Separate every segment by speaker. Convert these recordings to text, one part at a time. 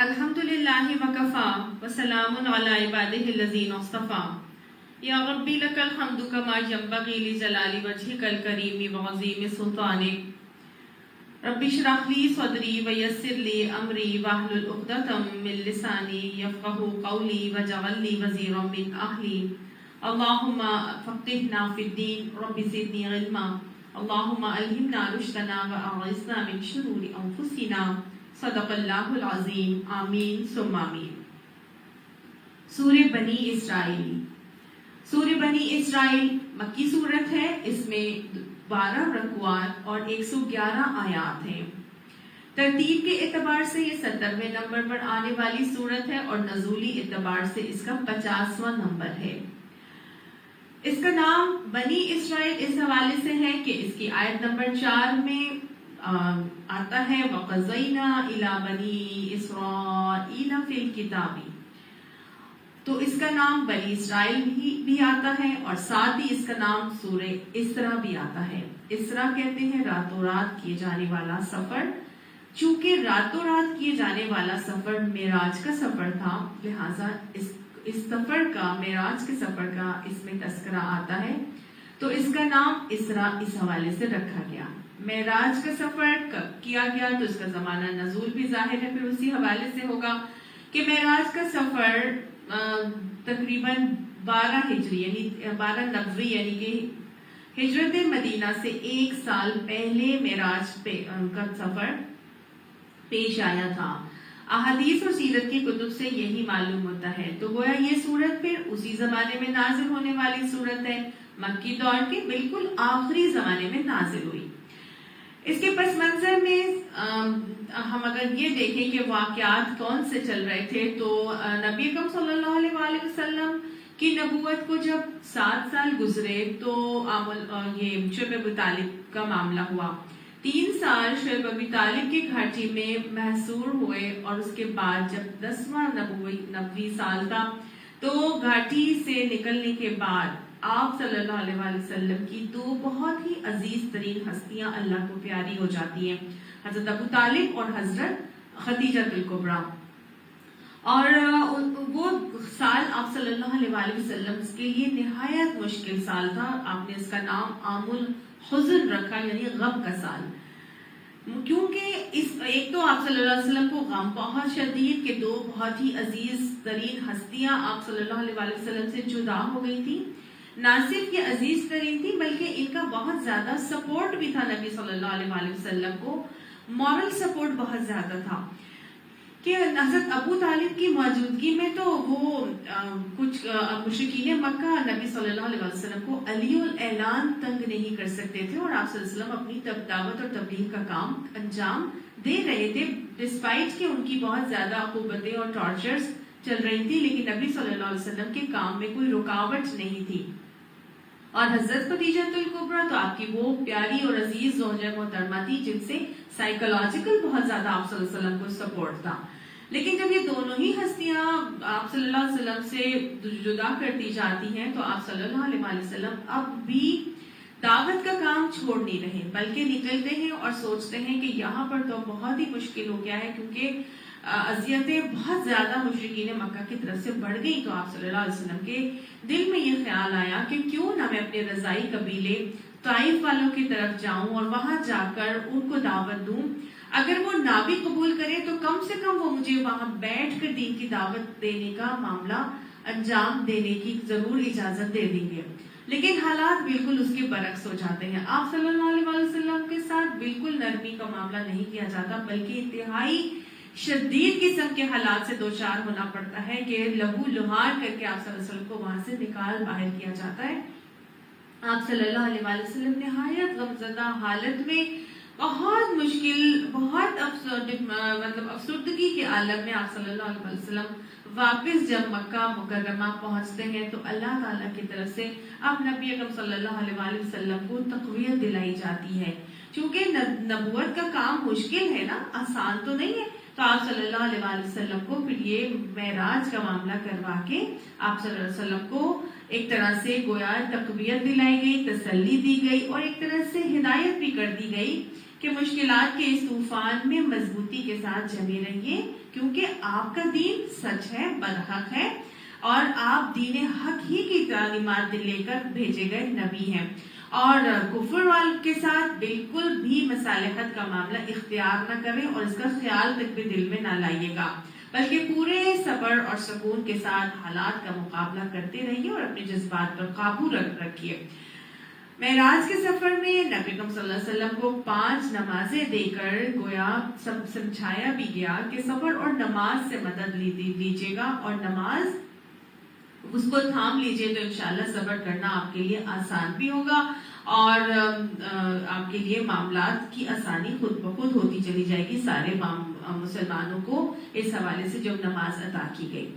Speaker 1: الحمدللہ وکفا وسلام علی عبادہ الذین اصطفا یا ربی لک الحمد کما ینبغی لجلال وجہک الکریم وعظیم سلطانک رب اشرح لی صدری ویسر لی امری واحلل عقدۃ من لسانی یفقهوا قولی واجعل لی وزیرا من اہلی اللہم فقہنا فی الدین رب زدنی علما اللہم الہمنا رشدنا واعذنا من شرور انفسنا صدق اللہ العظیم آمین ثم آمین۔ سورہ بنی اسرائیل۔ سورہ بنی اسرائیل مکی سورت ہے، اس میں 12 رکوعات اور 111 آیات ہیں۔ ترتیب کے اعتبار سے یہ 70ویں نمبر پر آنے والی سورت ہے اور نزولی اعتبار سے اس کا 50واں نمبر ہے۔ اس کا نام بنی اسرائیل اس حوالے سے ہے کہ اس کی آیت نمبر 4 میں آتا ہے وَقَضَيْنَا إِلَى بَنِي إِسْرَائِيلَ فِي الْكِتَابِ، تو اس کا نام بنی اسرائیل بھی آتا ہے اور ساتھ ہی اس کا نام سورہ اسراء بھی آتا ہے۔ اسراء کہتے ہیں راتوں رات کیے جانے والا سفر، چونکہ راتوں رات کیے جانے والا سفر معراج کا سفر تھا، لہٰذا اس سفر کا، معراج کے سفر کا اس میں تذکرہ آتا ہے، تو اس کا نام اسراء اس حوالے سے رکھا گیا۔ معراج کا سفر کب کیا گیا تو اس کا زمانہ نزول بھی ظاہر ہے، پھر اسی حوالے سے ہوگا کہ معراج کا سفر تقریباً 12 ہجری یعنی 12 نبوی یعنی کہ ہجرت مدینہ سے 1 سال پہلے معراج کا سفر پیش آیا تھا۔ احادیث اور سیرت کی کتب سے یہی معلوم ہوتا ہے، تو گویا یہ سورت پھر اسی زمانے میں نازل ہونے والی سورت ہے، مکی دور کے بالکل آخری زمانے میں نازل ہوئی۔ اس کے پس منظر میں ہم اگر یہ دیکھیں کہ واقعات کون سے چل رہے تھے تو نبی اکرم صلی اللہ علیہ وآلہ وسلم کی نبوت کو جب 7 سال گزرے تو یہ شعیب ابو طالب کا معاملہ ہوا۔ 3 سال شعیب ابو طالب کی گھاٹی میں محصور ہوئے اور اس کے بعد جب 10واں نبوی سال تھا تو گھاٹی سے نکلنے کے بعد آپ صلی اللہ علیہ وآلہ وسلم کی 2 بہت ہی عزیز ترین ہستیاں اللہ کو پیاری ہو جاتی ہیں، حضرت ابو طالب اور حضرت خدیجہ الکبریٰ، اور وہ سال آپ صلی اللہ علیہ وآلہ وسلم کے لیے نہایت مشکل سال تھا۔ آپ نے اس کا نام عام الحزن رکھا، یعنی غم کا سال، کیونکہ ایک تو آپ صلی اللہ علیہ وسلم کو غم بہت شدید کہ 2 بہت ہی عزیز ترین ہستیاں آپ صلی اللہ علیہ وآلہ وسلم سے جدا ہو گئی تھی۔ نہ صرف یہ عزیز ترین تھی بلکہ ان کا بہت زیادہ سپورٹ بھی تھا نبی صلی اللہ علیہ وآلہ وسلم کو، مورل سپورٹ بہت زیادہ تھا کہ حضرت ابو طالب کی موجودگی میں تو وہ کچھ مشرکین مکہ نبی صلی اللہ علیہ وسلم کو علی الاعلان تنگ نہیں کر سکتے تھے، اور آپ صلی اللہ علیہ وسلم اپنی دعوت اور تبلیغ کا کام انجام دے رہے تھے ڈسپائٹ کہ ان کی بہت زیادہ عقوبتیں اور ٹارچرز چل رہی تھی، لیکن نبی صلی اللہ علیہ وسلم کے کام میں کوئی رکاوٹ نہیں تھی۔ اور حضرت خدیجہ الکبریٰ تو آپ کی وہ پیاری اور عزیز زوجہ محترمہ تھی جن سے سائیکولوجیکل بہت زیادہ آپ صلی اللہ علیہ وسلم کو سپورٹ تھا۔ لیکن جب یہ دونوں ہی ہستیاں آپ صلی اللہ علیہ وسلم سے جدا کر دی جاتی ہیں تو آپ صلی اللہ علیہ وسلم اب بھی دعوت کا کام چھوڑ نہیں رہے، بلکہ نکلتے ہیں اور سوچتے ہیں کہ یہاں پر تو بہت ہی مشکل ہو گیا ہے، کیونکہ اذیتیں بہت زیادہ مشرکین مکہ کی طرف سے بڑھ گئی۔ تو آپ صلی اللہ علیہ وسلم کے دل میں یہ خیال آیا کہ کیوں نہ میں اپنے رضائی قبیلے طائف والوں کی طرف جاؤں اور وہاں جا کر ان کو دعوت دوں، اگر وہ نہ بھی قبول کرے تو کم سے کم وہ مجھے وہاں بیٹھ کر دین کی دعوت دینے کا معاملہ انجام دینے کی ضرور اجازت دے دیں گے۔ لیکن حالات بالکل اس کے برعکس ہو جاتے ہیں۔ آپ صلی اللہ علیہ وسلم کے ساتھ بالکل نرمی کا معاملہ نہیں کیا جاتا، بلکہ انتہائی شدید قسم کے حالات سے دوچار ہونا پڑتا ہے کہ لہو لہار کر کے آپ صلی اللہ علیہ وسلم کو وہاں سے نکال باہر کیا جاتا ہے۔ آپ صلی اللہ علیہ وآلہ وسلم نہایت غمزدہ حالت میں، بہت مشکل، بہت افسردگی کے عالم میں آپ صلی اللہ علیہ وسلم واپس جب مکہ مکرمہ پہنچتے ہیں تو اللہ تعالیٰ کی طرف سے اب نبی اکرم صلی اللہ علیہ وآلہ وسلم کو تقویت دلائی جاتی ہے، چونکہ نبوت کا کام مشکل ہے نا، آسان تو نہیں ہے، تو آپ صلی اللہ علیہ وآلہ وسلم کو پھر یہ معراج کا معاملہ کروا کے آپ صلی اللہ علیہ وسلم کو ایک طرح سے گویا تقویت دلائی گئی، تسلی دی گئی اور ایک طرح سے ہدایت بھی کر دی گئی کہ کہ مشکلات کے اس طوفان میں مضبوطی کے ساتھ جمے رہیے، کیونکہ آپ کا دین سچ ہے، برحق ہے، اور آپ دین حق ہی کی تعلیمات لے کر بھیجے گئے نبی ہیں، اور کفر والوں کے ساتھ بالکل بھی مصالحت کا معاملہ اختیار نہ کریں اور اس کا خیال تک بھی دل میں نہ لائیے گا، بلکہ پورے صبر اور سکون کے ساتھ حالات کا مقابلہ کرتے رہیے اور اپنے جذبات پر قابو رکھیے۔ معراج کے سفر میں نبی اکرم صلی اللہ علیہ وسلم کو 5 نمازیں دے کر گویا سب سمجھایا بھی گیا کہ صبر اور نماز سے مدد لیجیے گا، اور نماز اس کو تھام لیجیے تو انشاءاللہ صبر کرنا آپ کے لیے آسان بھی ہوگا، اور آپ کے لیے معاملات کی آسانی خود بخود ہوتی چلی جائے گی سارے مسلمانوں کو اس حوالے سے جب نماز ادا کی گئی۔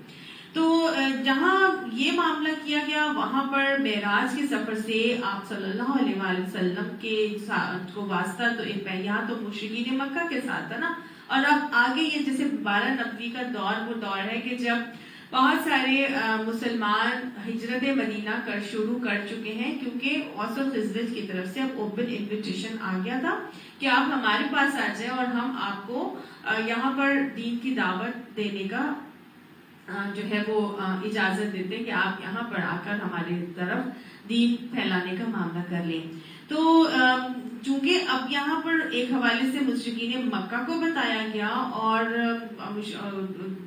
Speaker 1: تو جہاں یہ معاملہ کیا گیا وہاں پر معراج کے سفر سے آپ صلی اللہ علیہ وآلہ وسلم کے کو واسطہ تو یہاں تو مشرکین مکہ کے ساتھ تھا نا، اور اب آگے یہ جیسے 12 نبوی کا دور وہ دور ہے کہ جب بہت سارے مسلمان ہجرت مدینہ شروع کر چکے ہیں، کیونکہ اوس و خزرج کی طرف سے اب اوپن انویٹیشن آ گیا تھا کہ آپ ہمارے پاس آ جائیں اور ہم آپ کو یہاں پر دین کی دعوت دینے کا جو ہے وہ اجازت دیتے ہیں کہ آپ یہاں پر آ کر ہماری طرف دین پھیلانے کا معاملہ کر لیں۔ تو چونکہ اب یہاں پر ایک حوالے سے مشرکین مکہ کو بتایا گیا، اور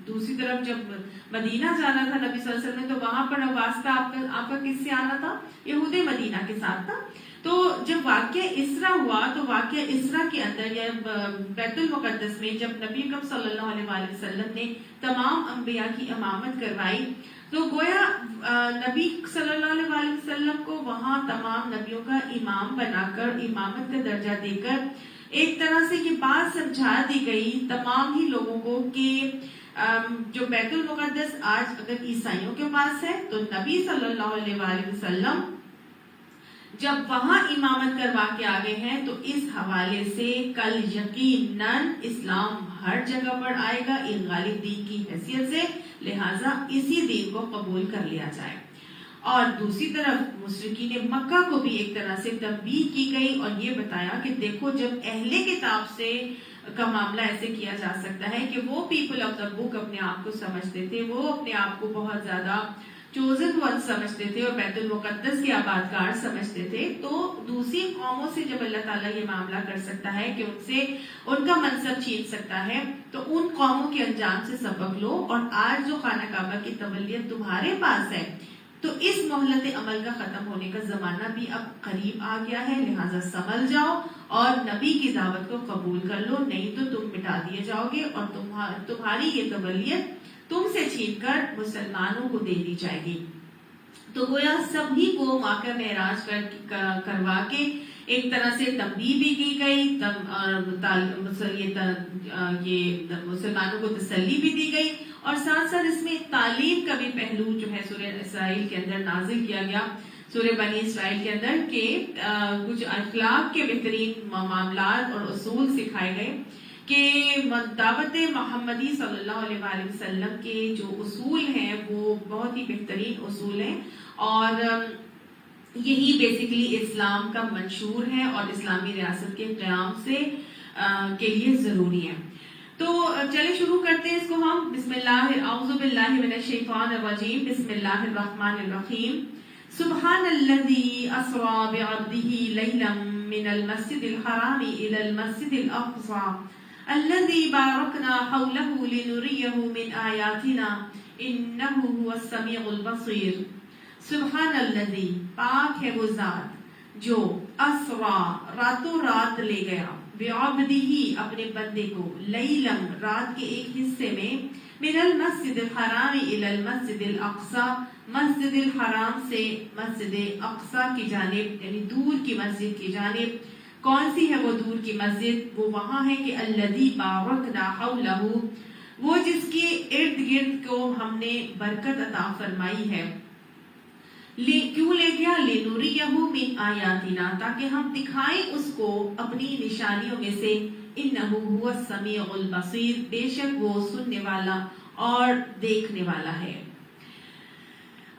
Speaker 1: دوسری طرف جب مدینہ جانا تھا نبی صلی اللہ علیہ وسلم نے تو وہاں پر واسطہ آپ کا کس سے آنا تھا؟ یہود مدینہ کے ساتھ تھا۔ تو جب واقعہ اسرا ہوا تو واقعہ اسرا کے اندر یا بیت المقدس میں جب نبی اکرم صلی اللہ علیہ وآلہ وسلم نے تمام انبیاء کی امامت کروائی تو گویا نبی صلی اللہ علیہ وآلہ وسلم کو وہاں تمام نبیوں کا امام بنا کر امامت کا درجہ دے کر ایک طرح سے یہ بات سمجھا دی گئی تمام ہی لوگوں کو کہ جو بیت المقدس آج اگر عیسائیوں کے پاس ہے تو نبی صلی اللہ علیہ وآلہ وسلم جب وہاں امامت کروا کے آگے ہیں تو اس حوالے سے کل یقیناً اسلام ہر جگہ پر آئے گا ایک غالب دین کی حیثیت سے، لہٰذا اسی دین کو قبول کر لیا جائے۔ اور دوسری طرف مشرکین مکہ کو بھی ایک طرح سے تنبیہ کی گئی اور یہ بتایا کہ دیکھو جب اہل کتاب سے کا معاملہ ایسے کیا جا سکتا ہے کہ وہ پیپل آف دا بک اپنے آپ کو سمجھتے تھے، وہ اپنے آپ کو بہت زیادہ چوزن ون سمجھتے تھے اور بیت المقدس کے آبادکار سمجھتے تھے، تو دوسری قوموں سے جب اللہ تعالیٰ یہ معاملہ کر سکتا ہے کہ ان سے ان کا منصب چھین سکتا ہے تو ان قوموں کے انجام سے سبق لو، اور آج جو خانہ کعبہ کی تولیت تمہارے پاس ہے تو اس مہلت عمل کا ختم ہونے کا زمانہ بھی اب قریب آ گیا ہے، لہٰذا سنبھل جاؤ اور نبی کی دعوت کو قبول کر لو، نہیں تو تم مٹا دیے جاؤ گے اور تمہاری یہ تولیت تم سے چھین کر مسلمانوں کو دے دی جائے گی۔ تو گویا سبھی کو واقعہ معراج کروا کے ایک طرح سے تنبیہ بھی کی گئی، یہ مسلمانوں کو تسلی بھی دی گئی، اور ساتھ ساتھ اس میں تعلیم کا بھی پہلو جو ہے سورہ اسرائیل کے اندر نازل کیا گیا، سورہ بنی اسرائیل کے اندر کہ کچھ اخلاق کے بہترین معاملات اور اصول سکھائے گئے کہ دعوت محمدی صلی اللہ علیہ وآلہ وسلم کے جو اصول ہیں وہ بہت ہی بہترین اصول ہیں، اور یہی بیسیکلی اسلام کا منشور ہے اور اسلامی ریاست کے قیام سے کے لیے ضروری ہے۔ تو چلے شروع کرتے ہیں اس کو ہم۔ بسم اللہ، اعوذ باللہ من الشیطان الرجیم، بسم اللہ الرحمن الرحیم۔ سبحان الذی اسری بعبدہ لیلا من المسجد الحرام الی المسجد الاقصی الذي باركنا حوله لنريه من آياتنا إنه هو السميع البصير۔ سبحان الذي، پاک ہے وہ ذات جو اسرا راتوں رات لے گیا، بعبدہ اپنے بندے کو، لیلم رات کے ایک حصے میں، من المسجد الحرام الى المسجد الاقصی مسجد الحرام سے مسجد اقصی کی جانب، یعنی دور کی مسجد کی جانب۔ کون سی ہے وہ دور کی مسجد؟ وہ وہاں ہے کہ الذی بارکنا حولہ، وہ جس کے ارد گرد کو ہم نے برکت عطا فرمائی ہے۔ کیوں لے گیا؟ لنریہ من آیاتنا، تاکہ ہم دکھائیں اس کو اپنی نشانیوں میں سے، انہ هو السمیع البصیر، بے شک وہ سننے والا اور دیکھنے والا ہے۔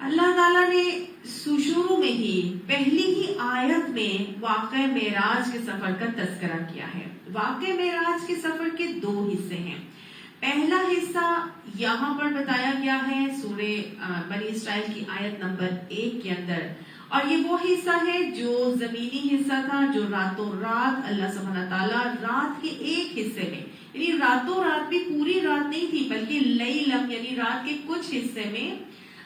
Speaker 1: اللہ تعالیٰ نے شروع میں ہی پہلی ہی آیت میں واقع معراج کے سفر کا تذکرہ کیا ہے۔ واقع معراج کے سفر کے دو حصے ہیں. پہلا حصہ یہاں پر بتایا گیا ہے سورہ بنی اسرائیل کی آیت نمبر 1 کے اندر، اور یہ وہ حصہ ہے جو زمینی حصہ تھا، جو راتوں رات اللہ سبحانہ تعالیٰ رات کے ایک حصے میں، یعنی راتوں رات بھی پوری رات نہیں تھی بلکہ لیلم یعنی رات کے کچھ حصے میں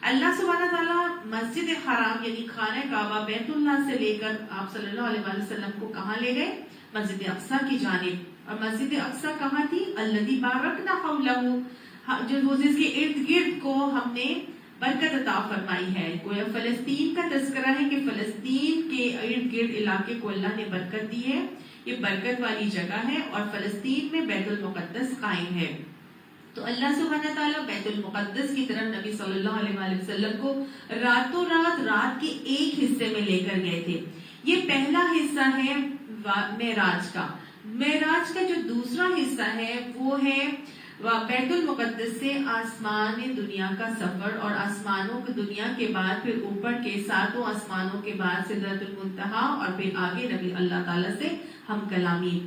Speaker 1: اللہ سبحانہ تعالیٰ مسجد حرام یعنی خانہ کعبہ بیت اللہ سے لے کر آپ صلی اللہ علیہ وسلم کو کہاں لے گئے؟ مسجد اقصیٰ کی جانب. اور مسجد اقصیٰ کہاں تھی؟ الذی بارکنا حولہ، جو جس کے ارد گرد کو ہم نے برکت عطا فرمائی ہے. گویا فلسطین کا تذکرہ ہے کہ فلسطین کے ارد گرد علاقے کو اللہ نے برکت دی ہے، یہ برکت والی جگہ ہے، اور فلسطین میں بیت المقدس قائم ہے. تو اللہ سبحانہ تعالیٰ بیت المقدس کی طرف نبی صلی اللہ علیہ وسلم کو راتوں رات کے ایک حصے میں لے کر گئے تھے. یہ پہلا حصہ ہے معراج کا. معراج کا جو دوسرا حصہ ہے وہ ہے بیت المقدس سے آسمان دنیا کا سفر، اور آسمانوں کی دنیا کے بعد پھر اوپر کے 7 آسمانوں کے بعد سدرۃ المنتہا، اور پھر آگے نبی اللہ تعالیٰ سے ہم کلامی.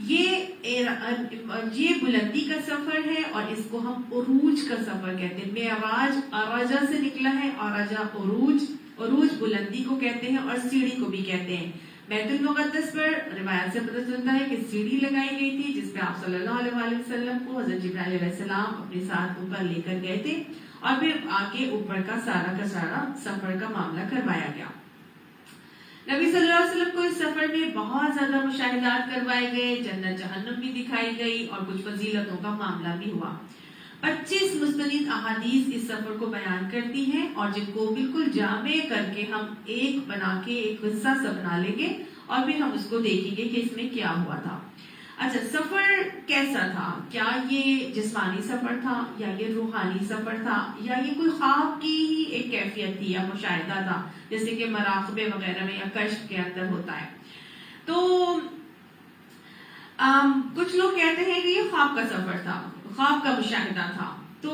Speaker 1: یہ بلندی کا سفر ہے، اور اس کو ہم عروج کا سفر کہتے ہیں. معراج عرجہ سے نکلا ہے، عرجہ عروج بلندی کو کہتے ہیں اور سیڑھی کو بھی کہتے ہیں. بیت المقدس پر روایت سے پتہ چلتا ہے کہ سیڑھی لگائی گئی تھی جس پہ آپ صلی اللہ علیہ وسلم کو حضرت جبرائیل علیہ السلام اپنے ساتھ اوپر لے کر گئے تھے، اور پھر آگے اوپر کا سارا سفر کا معاملہ کروایا گیا. نبی صلی اللہ علیہ وسلم کو اس سفر میں بہت زیادہ مشاہدات کروائے گئے، جنت جہنم بھی دکھائی گئی، اور کچھ فضیلتوں کا معاملہ بھی ہوا. 25 مستند احادیث اس سفر کو بیان کرتی ہیں، اور جن کو بالکل جامع کر کے ہم ایک بنا کے ایک حصہ سا بنا لیں گے، اور پھر ہم اس کو دیکھیں گے کہ اس میں کیا ہوا تھا. اچھا، سفر کیسا تھا؟ کیا یہ جسمانی سفر تھا، یا یہ روحانی سفر تھا، یا یہ کوئی خواب کی ہی ایک کیفیت تھی یا مشاہدہ تھا جیسے کہ مراقبے وغیرہ میں یا کشف کے اندر ہوتا ہے؟ تو کچھ لوگ کہتے ہیں کہ یہ خواب کا سفر تھا، خواب کا مشاہدہ تھا. تو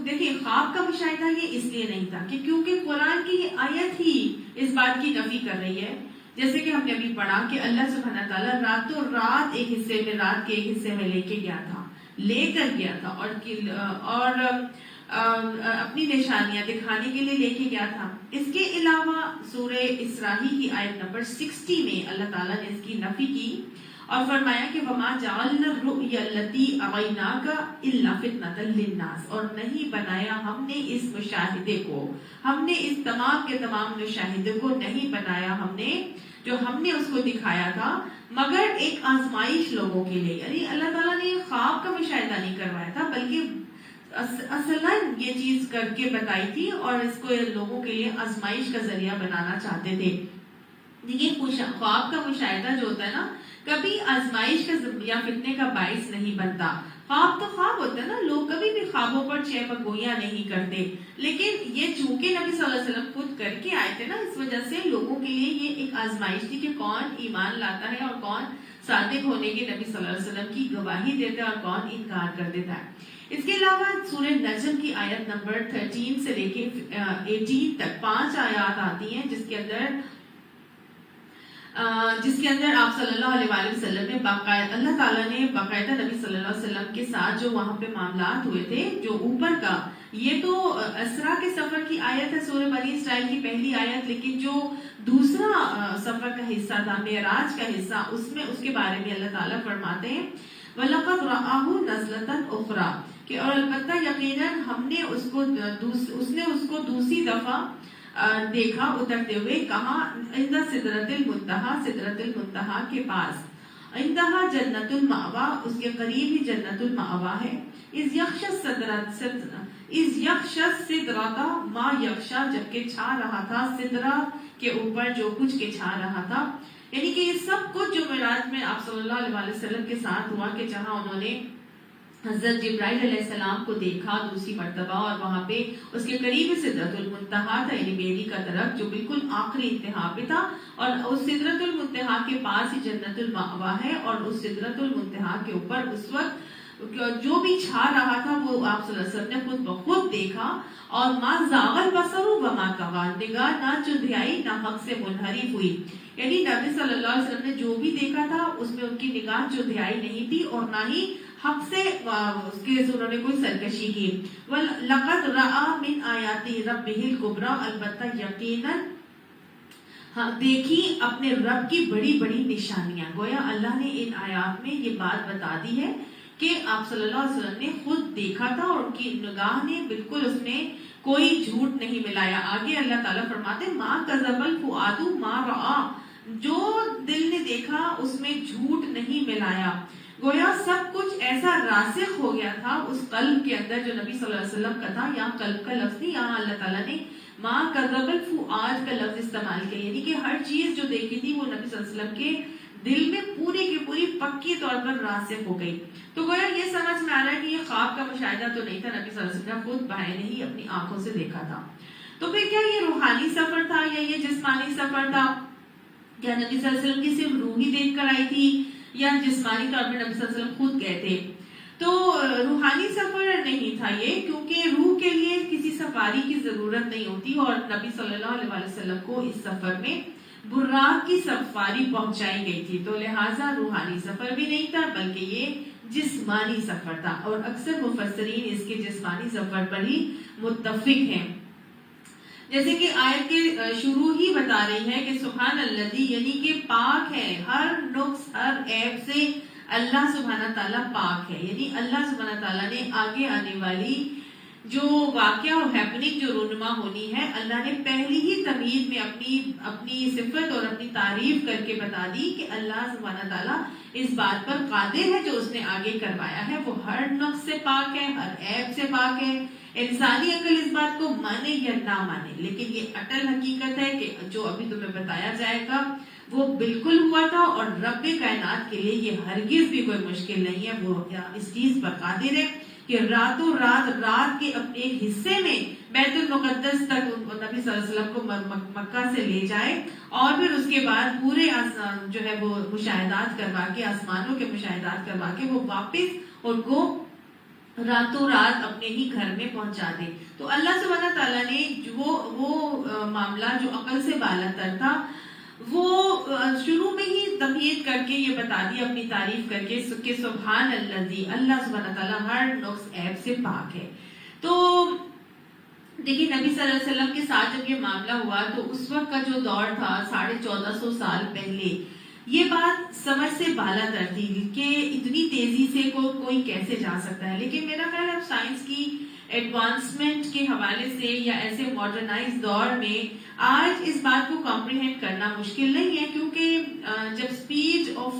Speaker 1: دیکھیں، خواب کا مشاہدہ یہ اس لیے نہیں تھا کہ کیونکہ قرآن کی یہ آیت ہی اس بات کی نفی کر رہی ہے، جیسے کہ ہم نے ابھی پڑھا کہ اللہ سبحانہ تعالیٰ راتوں رات ایک حصے میں، رات کے ایک حصے میں لے کر گیا تھا اور اپنی نشانیاں دکھانے کے لیے لے کے گیا تھا. اس کے علاوہ سورہ اسراء کی آیت نمبر 60 میں اللہ تعالیٰ نے اس کی نفی کی اور فرمایا کہ وَمَا جَعَلْنَا الرُّؤْيَا الَّتِي أَرَيْنَاكَ إِلَّا فِتْنَةً لِلنَّاسِ، اور نہیں بنایا ہم نے اس مشاہدے کو، ہم نے اس تمام کے تمام مشاہدے کو نہیں بنایا ہم نے، جو ہم نے اس کو دکھایا تھا، مگر ایک آزمائش لوگوں کے لیے. یعنی اللہ تعالیٰ نے خواب کا مشاہدہ نہیں کروایا تھا، بلکہ اصلاً یہ چیز کر کے بتائی تھی، اور اس کو لوگوں کے لیے آزمائش کا ذریعہ بنانا چاہتے تھے. یہ خواب کا مشاہدہ جو ہوتا ہے نا، کبھی آزمائش کا یا فتنے کا باعث نہیں بنتا. خواب تو خواب ہوتا ہے نا، لوگ کبھی بھی خوابوں پر چہ گویاں نہیں کرتے، لیکن یہ چونکہ نبی صلی اللہ علیہ وسلم خود کر کے آئے تھے نا، اس وجہ سے لوگوں کے لیے یہ ایک آزمائش تھی کہ کون ایمان لاتا ہے اور کون صادق ہونے کے نبی صلی اللہ علیہ وسلم کی گواہی دیتا ہے اور کون انکار کر دیتا ہے. اس کے علاوہ سورہ نجم کی آیت نمبر 13 سے لے کے 18 تک 5 آیات آتی ہیں جس کے اندر آپ صلی اللہ علیہ وسلم نے اللہ تعالیٰ نے باقاعدہ نبی صلی اللہ علیہ وسلم کے ساتھ جو وہاں پہ معاملات ہوئے تھے، جو اوپر کا، یہ تو اسرا کے سفر کی آیت ہے، سورہ بنی اسرائیل کی پہلی آیت، لیکن جو دوسرا سفر کا حصہ تھا، معراج کا حصہ، اس میں اس کے بارے میں اللہ تعالیٰ فرماتے ہیں وَلَقَدْ رَآهُ نَزْلَةً أُخْرَى، کہ اور البتہ یقیناً ہم نے اس کو دوسری دفعہ دیکھا اترتے ہوئے. کہاں؟ عند سدرۃ المنتہا، سدرۃ المنتہا کے پاس. عندہا جنت المأوا، اس کے قریب ہی جنت المأوا ہے. اذ یغشی السدرۃ ما یغشی، جبکہ چھا رہا تھا سدرہ کے اوپر جو کچھ کے چھا رہا تھا. یعنی کہ یہ سب کچھ جو معراج میں آپ صلی اللہ علیہ وسلم کے ساتھ ہوا، کہ جہاں انہوں نے حضرت جبرائیل علیہ السلام کو دیکھا دوسری مرتبہ، اور وہاں پہ اس کے قریب سدرۃ المنتہا تھا، یعنی بیری کا درخت جو بالکل آخری انتہا پہ تھا، اور اس سدرۃ المنتہا کے پاس ہی جنت المأوا ہے، اور اس سدرۃ المنتہا کے اوپر اس وقت جو بھی چھا رہا تھا وہ آپ صلی اللہ علیہ وسلم نے خود بخود دیکھا. اور ما زاغ البصر وما طغى، نگاہ نہ چندھیائی نہ حق سے منحرف ہوئی. یعنی نبی صلی اللہ علیہ وسلم نے جو بھی دیکھا تھا اس میں ان کی نگاہ چندھیائی نہیں تھی اور نہ ہی حق سے اس کے انہوں نے کوئی سرکشی کی. وَلَقَدْ رَأَى مِنْ آيَاتِ رَبِّهِ الْكُبْرَى، البتہ یقیناً دیکھی اپنے رب کی بڑی بڑی نشانیاں. گویا اللہ نے ان آیات میں یہ بات بتا دی ہے کہ آپ صلی اللہ علیہ وسلم نے خود دیکھا تھا اور ان کی نگاہ نے بالکل اس میں کوئی جھوٹ نہیں ملایا. آگے اللہ تعالیٰ فرماتے ما کذب الفؤاد ما رأى، جو دل نے دیکھا اس میں جھوٹ نہیں ملایا. گویا سب کچھ ایسا راسخ ہو گیا تھا اس قلب کے اندر جو نبی صلی اللہ علیہ وسلم کا تھا. یہاں قلب کا لفظ نہیں، یہاں اللہ تعالیٰ نے ما کذب الفؤاد کا لفظ استعمال کیا، یعنی کہ ہر چیز جو دیکھی تھی وہ نبی صلی اللہ علیہ وسلم کے دل میں پوری کی پوری پکی طور پر راسخ ہو گئی. تو گویا یہ سمجھ میں آ رہا ہے کہ یہ خواب کا مشاہدہ تو نہیں تھا، نبی صلی اللہ علیہ وسلم نے خود بعینہ ہی اپنی آنکھوں سے دیکھا تھا. تو پھر کیا یہ روحانی سفر تھا یا یہ جسمانی سفر تھا؟ کیا نبی صلی اللہ علیہ وسلم کی صرف روح ہی دیکھ کر آئی تھی یا جسمانی طور پر نبی صلی اللہ علیہ وسلم خود گئے تھے؟ تو روحانی سفر نہیں تھا یہ، کیونکہ روح کے لیے کسی سفاری کی ضرورت نہیں ہوتی اور نبی صلی اللہ علیہ وسلم کو اس سفر میں براق کی سفاری پہنچائی گئی تھی. تو لہٰذا روحانی سفر بھی نہیں تھا بلکہ یہ جسمانی سفر تھا، اور اکثر مفسرین اس کے جسمانی سفر پر ہی متفق ہیں. جیسے کہ آیت کے شروع ہی بتا رہی ہے کہ سبحان الذی، یعنی کہ پاک ہے ہر نقص ہر عیب سے اللہ سبحانہ تعالیٰ پاک ہے. یعنی اللہ سبحانہ تعالیٰ نے آگے آنے والی جو واقعہ اور ہیپننگ جو رونما ہونی ہے، اللہ نے پہلی ہی تمہید میں اپنی صفت اور اپنی تعریف کر کے بتا دی کہ اللہ سبحانہ تعالیٰ اس بات پر قادر ہے جو اس نے آگے کروایا ہے. وہ ہر نقص سے پاک ہے، ہر عیب سے پاک ہے. انسانی عقل اس بات کو مانے یا نہ مانے، لیکن یہ اٹل حقیقت ہے کہ جو ابھی تمہیں بتایا جائے گا وہ بالکل ہوا تھا، اور رب کائنات کے لیے یہ ہرگز بھی کوئی مشکل نہیں ہے. وہ اس چیز پر قادر ہے کہ راتوں رات کے اپنے ایک حصے میں بیت المقدس تک نبی صلی اللہ علیہ وسلم کو مکہ سے لے جائے اور پھر اس کے بعد پورے جو ہے وہ مشاہدات کروا کے، آسمانوں کے مشاہدات کروا کے وہ واپس ان کو راتوں رات اپنے ہی گھر میں پہنچا دے. تو اللہ سبحانہ تعالیٰ نے وہ معاملہ جو عقل سے بالا تر تھا وہ شروع میں ہی تمہید کر کے یہ بتا دیا اپنی تعریف کر کے کہ سبحان الذی، اللہ سبحانہ تعالیٰ ہر نقص عیب سے پاک ہے. تو دیکھیں نبی صلی اللہ علیہ وسلم کے ساتھ جب یہ معاملہ ہوا تو اس وقت کا جو دور تھا 1450 سال پہلے، یہ بات سمجھ سے بالا تر تھی کہ اتنی تیزی سے کوئی کیسے جا سکتا ہے. لیکن میرا خیال ہے اب سائنس کی ایڈوانسمنٹ کے حوالے سے یا ایسے ماڈرنائز دور میں آج اس بات کو کمپریہینڈ کرنا مشکل نہیں ہے، کیونکہ جب سپیڈ آف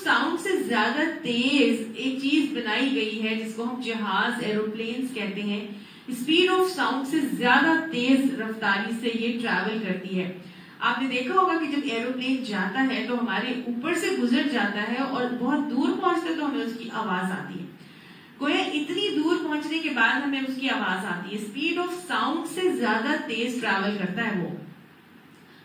Speaker 1: ساؤنڈ سے زیادہ تیز ایک چیز بنائی گئی ہے جس کو ہم جہاز ایروپلینز کہتے ہیں، سپیڈ آف ساؤنڈ سے زیادہ تیز رفتاری سے یہ ٹریول کرتی ہے. آپ نے دیکھا ہوگا کہ جب ایروپلین جاتا ہے تو ہمارے اوپر سے گزر جاتا ہے اور بہت دور پہنچتا ہے تو ہمیں اس کی آواز آتی ہے. گویا اتنی دور پہنچنے کے بعد ہمیں اس کی آواز آتی ہے. اسپیڈ آف ساؤنڈ سے زیادہ تیز ٹریول کرتا ہے وہ.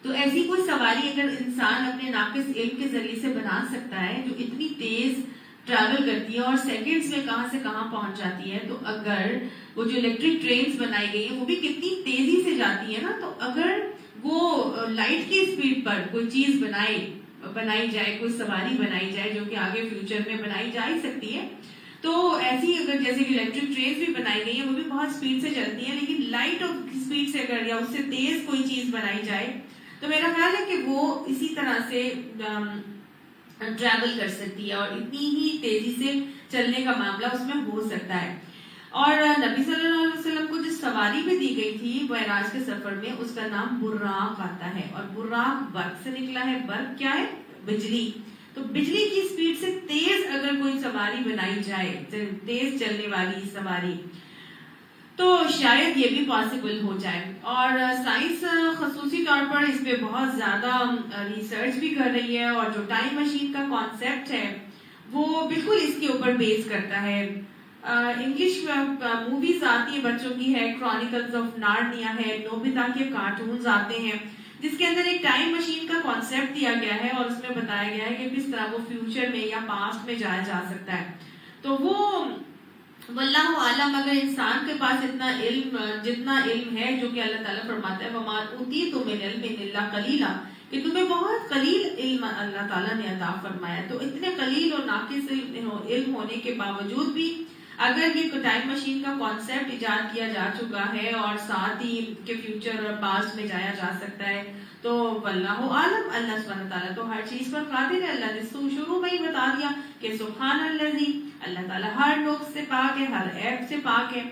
Speaker 1: تو ایسی کوئی سواری اگر انسان اپنے ناقص علم کے ذریعے سے بنا سکتا ہے جو اتنی تیز ٹریول کرتی ہے اور سیکنڈز میں کہاں سے کہاں پہنچ جاتی ہے، تو اگر وہ جو الیکٹرک ٹرینز بنائی گئی ہیں وہ بھی کتنی تیزی سے جاتی ہے نا، تو اگر وہ لائٹ کی اسپیڈ پر کوئی چیز بنائی جائے، کوئی سواری بنائی جائے جو کہ آگے فیوچر میں بنائی جا ہی سکتی ہے، تو ایسی اگر جیسے کہ الیکٹرک ٹرینز بھی بنائی گئی ہیں وہ بھی بہت اسپیڈ سے چلتی ہیں، لیکن لائٹ آف اسپیڈ سے اگر یا اس سے تیز کوئی چیز بنائی جائے تو میرا خیال ہے کہ وہ اسی طرح سے ٹریول کر سکتی ہے اور اتنی ہی تیزی سے چلنے کا معاملہ اس میں ہو سکتا ہے. اور نبی صلی اللہ علیہ وسلم کو جس سواری بھی دی گئی تھی معراج کے سفر میں، اس کا نام براق آتا ہے، اور براق برق سے نکلا ہے. برق کیا ہے؟ بجلی. تو بجلی کی اسپیڈ سے تیز اگر کوئی سواری بنائی جائے، تیز چلنے والی سواری، تو شاید یہ بھی پاسبل ہو جائے. اور سائنس خصوصی طور پر اس پہ بہت زیادہ ریسرچ بھی کر رہی ہے، اور جو ٹائم مشین کا کانسیپٹ ہے وہ بالکل اس کے اوپر بیس کرتا ہے. انگلش موویز آتی ہیں بچوں کی، ہے کرونیکلز آف نارنیا ہے، نوبیتا کے کارٹونز آتے ہیں جس کے اندر ایک ٹائم مشین کا کانسیپٹ دیا گیا ہے اور اس میں بتایا گیا ہے کہ کس طرح وہ فیوچر میں یا پاسٹ میں جایا جا سکتا ہے. تو وہ واللہ عالم، اگر انسان کے پاس اتنا علم، جتنا علم ہے جو کہ اللہ تعالیٰ فرماتا ہے وَمَا أُوتِيتُم مِّنَ الْعِلْمِ إِلَّا قَلِيلًا، کہ تمہیں بہت قلیل علم اللہ تعالیٰ نے عطا فرمایا. تو اتنے قلیل اور ناقص علم ہونے کے باوجود بھی اگر یہ ٹائم مشین کا کانسیپٹ ایجاد کیا جا چکا ہے اور ساتھ ہی کہ فیوچر اور پاسٹ میں جایا جا سکتا ہے، تو واللہ عالم، اللہ سبحانہ تعالیٰ تو ہر چیز پر قادر ہے. اللہ نے شروع میں ہی بتا دیا کہ سبحان الذی، اللہ تعالیٰ ہر نقص سے پاک ہے، ہر عیب سے پاک ہے.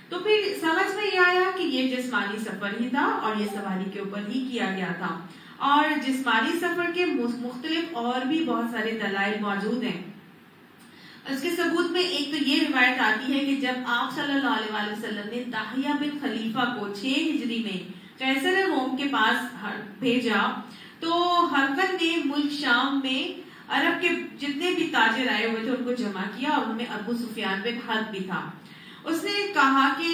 Speaker 1: تو پھر سمجھ میں یہ آیا کہ یہ جسمانی سفر ہی تھا اور یہ سواری کے اوپر ہی کیا گیا تھا. اور جسمانی سفر کے مختلف اور بھی بہت سارے دلائل موجود ہیں. اس کے ثبوت میں ایک تو یہ روایت آتی ہے کہ جب آپ صلی اللہ علیہ وسلم نے داہیہ بن خلیفہ کو 6 ہجری میں قیصر روم کے پاس بھیجا، تو ہرقل نے ملک شام میں عرب کے جتنے بھی تاجر آئے ہوئے تھے ان کو جمع کیا، اور ان میں ابو سفیان بن حرب بھی تھا. اس نے کہا کہ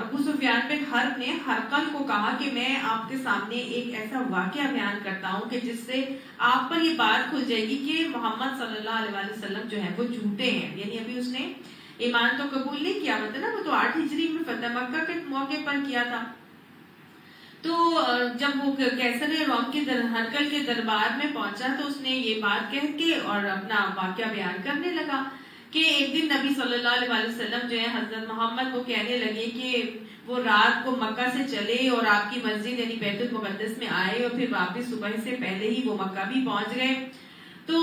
Speaker 1: ابو سفیان بن حرب نے ہرقل کو کہا کہ میں آپ کے سامنے ایک ایسا واقعہ بیان کرتا ہوں کہ جس سے آپ پر یہ بات کھل جائے گی کہ محمد صلی اللہ علیہ وسلم جو ہے وہ جھوٹے ہیں. یعنی ابھی اس نے ایمان تو قبول نہیں کیا، مطلب نا وہ تو 8 ہجری میں فتح مکہ کے موقع پر کیا تھا. تو جب وہ قیصر روم کے ہرقل کے دربار میں پہنچا تو اس نے یہ بات کہہ کے اور اپنا واقعہ بیان کرنے لگا کہ ایک دن نبی صلی اللہ علیہ وسلم جو ہے حضرت محمد کو کہنے لگے کہ وہ رات کو مکہ سے چلے اور آپ کی مسجد یعنی بیت المقدس میں آئے، اور پھر واپس صبح سے پہلے ہی وہ مکہ بھی پہنچ گئے. تو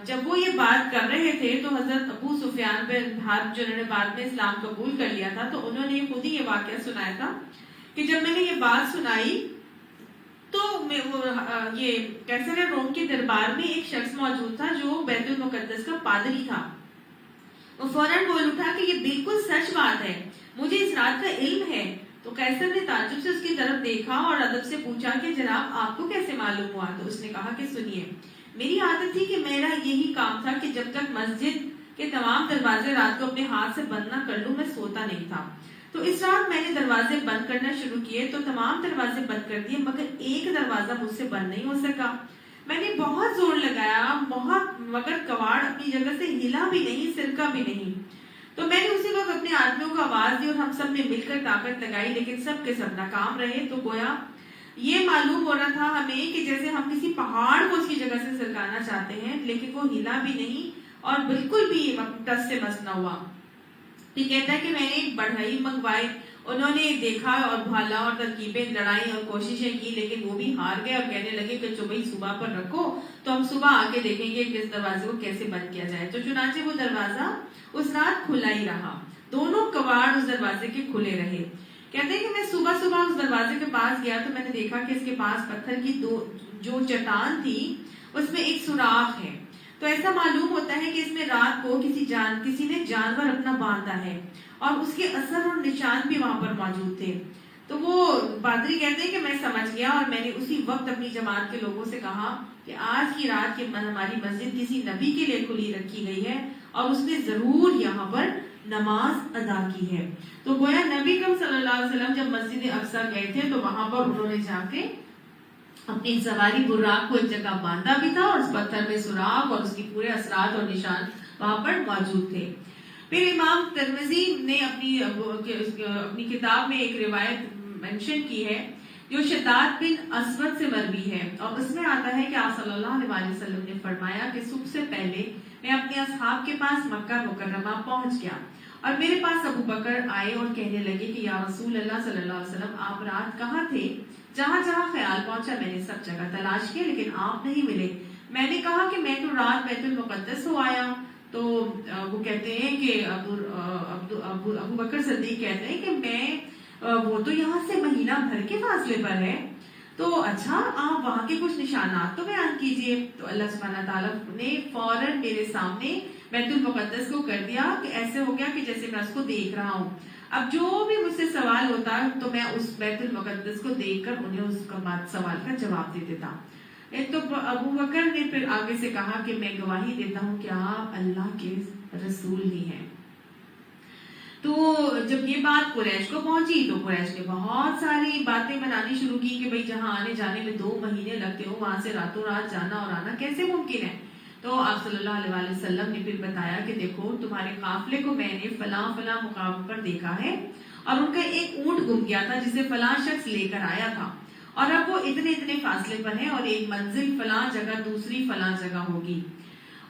Speaker 1: جب وہ یہ بات کر رہے تھے تو حضرت ابو سفیان بن حرب جو انہوں نے بعد میں اسلام قبول کر لیا تھا، تو انہوں نے خود ہی یہ واقعہ سنایا تھا کہ جب میں نے یہ بات سنائی تو یہ قیصر روم کے دربار میں ایک شخص موجود تھا جو بیت المقدس کا پادری تھا. وہ فوراً بول اٹھا کہ یہ بالکل سچ بات ہے، مجھے اس رات کا علم ہے. تو قیصر نے تعجب سے اس کی طرف دیکھا اور ادب سے پوچھا کہ جناب آپ کو کیسے معلوم ہوا؟ تو اس نے کہا کہ سنیے، میری عادت تھی کہ میرا یہی کام تھا کہ جب تک مسجد کے تمام دروازے رات کو اپنے ہاتھ سے بند نہ کر لوں میں سوتا نہیں تھا. تو اس رات میں نے دروازے بند کرنا شروع کیے تو تمام دروازے بند کر دیے، مگر ایک دروازہ مجھ سے بند نہیں ہو سکا. میں نے بہت زور لگایا مگر کواڑ اپنی جگہ سے ہلا بھی نہیں، سرکا بھی نہیں. تو میں نے اسی وقت اپنے آدمیوں کو آواز دی اور ہم سب نے مل کر طاقت لگائی، لیکن سب کے سب ناکام رہے. تو گویا یہ معلوم ہو رہا تھا ہمیں کہ جیسے ہم کسی پہاڑ کو اس کی جگہ سے سرکانا چاہتے ہیں، لیکن وہ ہلا بھی نہیں اور بالکل بھی ٹس سے مس نہ ہوا. پھر کہتا ہے کہ میں نے ایک بڑھئی منگوائی، انہوں نے دیکھا اور بھالا اور ترکیبیں لڑائی اور کوششیں کی، لیکن وہ بھی ہار گئے اور کہنے لگے کہ بھائی صبح پر رکھو تو ہم صبح آ کے دیکھیں گے کہ اس دروازے کو کیسے بند کیا جائے. تو چنانچہ وہ دروازہ اس رات کھلا ہی رہا، دونوں کواڑ اس دروازے کے کھلے رہے. کہتے ہیں کہ میں صبح صبح اس دروازے کے پاس گیا تو میں نے دیکھا کہ اس کے پاس پتھر کی جو چٹان تھی اس میں ایک سوراخ ہے. تو ایسا معلوم ہوتا ہے کہ اس میں رات کو کسی نے جانور اپنا باندھا ہے اور اس کے اثر اور نشان بھی وہاں پر موجود تھے. تو وہ پادری کہتے ہیں کہ میں سمجھ گیا اور میں نے اسی وقت اپنی جماعت کے لوگوں سے کہا کہ آج کی رات کی ہماری مسجد کسی نبی کے لیے کھلی رکھی گئی ہے اور اس نے ضرور یہاں پر نماز ادا کی ہے. تو گویا نبی کریم صلی اللہ علیہ وسلم جب مسجد اقصی گئے تھے تو وہاں پر انہوں نے جا کے اپنی سواری براق کو ایک جگہ باندھا بھی تھا اور اس پتھر میں سوراخ اور اس کی پورے اثرات اور نشان وہاں پر موجود تھے. پھر امام ترمذی نے اپنی کتاب میں ایک روایت منشن کی ہے جو شداد بن اسود سے مروی ہے، اور اس میں آتا ہے کہ آپ صلی اللہ علیہ وسلم نے فرمایا کہ صبح سے پہلے میں اپنے اصحاب کے پاس مکہ مکرمہ پہنچ گیا اور میرے پاس ابو بکر آئے اور کہنے لگے کہ یا رسول اللہ صلی اللہ علیہ وسلم آپ رات کہاں تھے؟ جہاں جہاں خیال پہنچا میں نے سب جگہ تلاش کیا لیکن آپ نہیں ملے. میں نے کہا کہ میں تو رات بیت المقدس ہو آیا. تو وہ کہتے ہیں کہ ابو بکر صدیق کہتے ہیں کہ میں وہ تو یہاں سے مہینہ بھر کے فاصلے پر ہے. تو اچھا آپ وہاں کے کچھ نشانات تو بیان کیجئے. تو اللہ سبحانہ تعالیٰ نے فوراً میرے سامنے بیت المقدس کو کر دیا کہ ایسے ہو گیا کہ جیسے میں اس کو دیکھ رہا ہوں. اب جو بھی مجھ سے سوال ہوتا تو میں اس بیت المقدس کو دیکھ کر انہیں اس کا سوال کا جواب دے دیتا. تو ابو بکر نے پھر آگے سے کہا کہ میں گواہی دیتا ہوں کہ آپ اللہ کے رسول ہی ہیں. تو جب یہ بات قریش کو پہنچی تو قریش نے بہت ساری باتیں بنانی شروع کی کہ بھئی جہاں آنے جانے میں 2 مہینے لگتے ہو وہاں سے راتوں رات جانا اور آنا کیسے ممکن ہے؟ تو آپ صلی اللہ علیہ وآلہ وسلم نے پھر بتایا کہ دیکھو تمہارے قافلے کو میں نے فلاں فلاں مقام پر دیکھا ہے اور ان کا ایک اونٹ گم گیا تھا جسے فلاں شخص لے کر آیا تھا، اور اب وہ اتنے اتنے فاصلے پر ہے اور ایک منزل فلاں جگہ دوسری فلاں جگہ ہوگی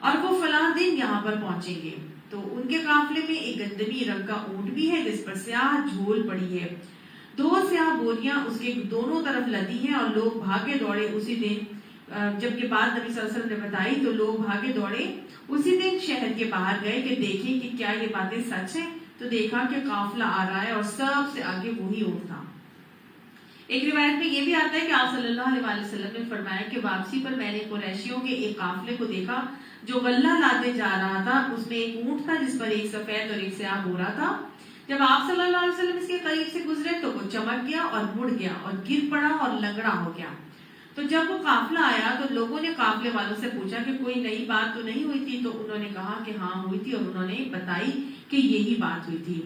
Speaker 1: اور وہ فلاں دن یہاں پر پہنچیں گے۔ تو ان کے قافلے میں ایک گندمی رنگ کا اونٹ بھی ہے جس پر سیاہ جھول پڑی ہے، 2 سیاہ بوریاں اس کے دونوں طرف لدی ہیں، اور لوگ بھاگے دوڑے اسی دن جب یہ بات نبی صلی اللہ علیہ وسلم نے بتائی تو لوگ بھاگے دوڑے اسی دن شہر کے باہر گئے کہ دیکھیں کہ کیا یہ باتیں سچ ہیں، تو دیکھا کہ قافلہ آ رہا ہے اور سب سے آگے وہی اونٹ تھا۔ ایک روایت میں یہ بھی آتا ہے کہ آپ صلی اللہ علیہ وسلم نے فرمایا کہ واپسی پر میں نے قریشیوں کے ایک قافلے کو دیکھا جو غلہ لاتے جا رہا تھا، اس میں ایک اونٹ تھا جس پر ایک سفید اور ایک سیاہ بورا تھا۔ جب آپ صلی اللہ علیہ وسلم اس کے قریب سے گزرے تو وہ چمک گیا اور مڑ گیا اور گر پڑا اور لنگڑا ہو گیا۔ تو جب وہ قافلہ آیا تو لوگوں نے قافلے والوں سے پوچھا کہ کوئی نئی بات تو نہیں ہوئی تھی؟ تو انہوں نے کہا کہ ہاں ہوئی تھی، اور انہوں نے بتائی کہ یہی بات ہوئی تھی۔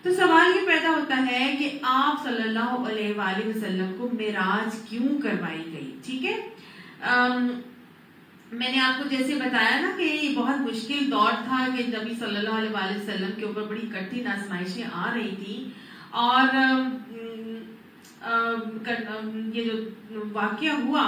Speaker 1: تو سوال یہ پیدا ہوتا ہے کہ آپ صلی اللہ علیہ وآلہ وسلم کو معراج کیوں کروائی گئی؟ ٹھیک ہے، میں نے آپ کو جیسے بتایا نا کہ یہ بہت مشکل دور تھا کہ نبی صلی اللہ علیہ وآلہ وسلم کے اوپر بڑی کٹھن آزمائشیں آ رہی تھی، اور یہ جو واقعہ ہوا،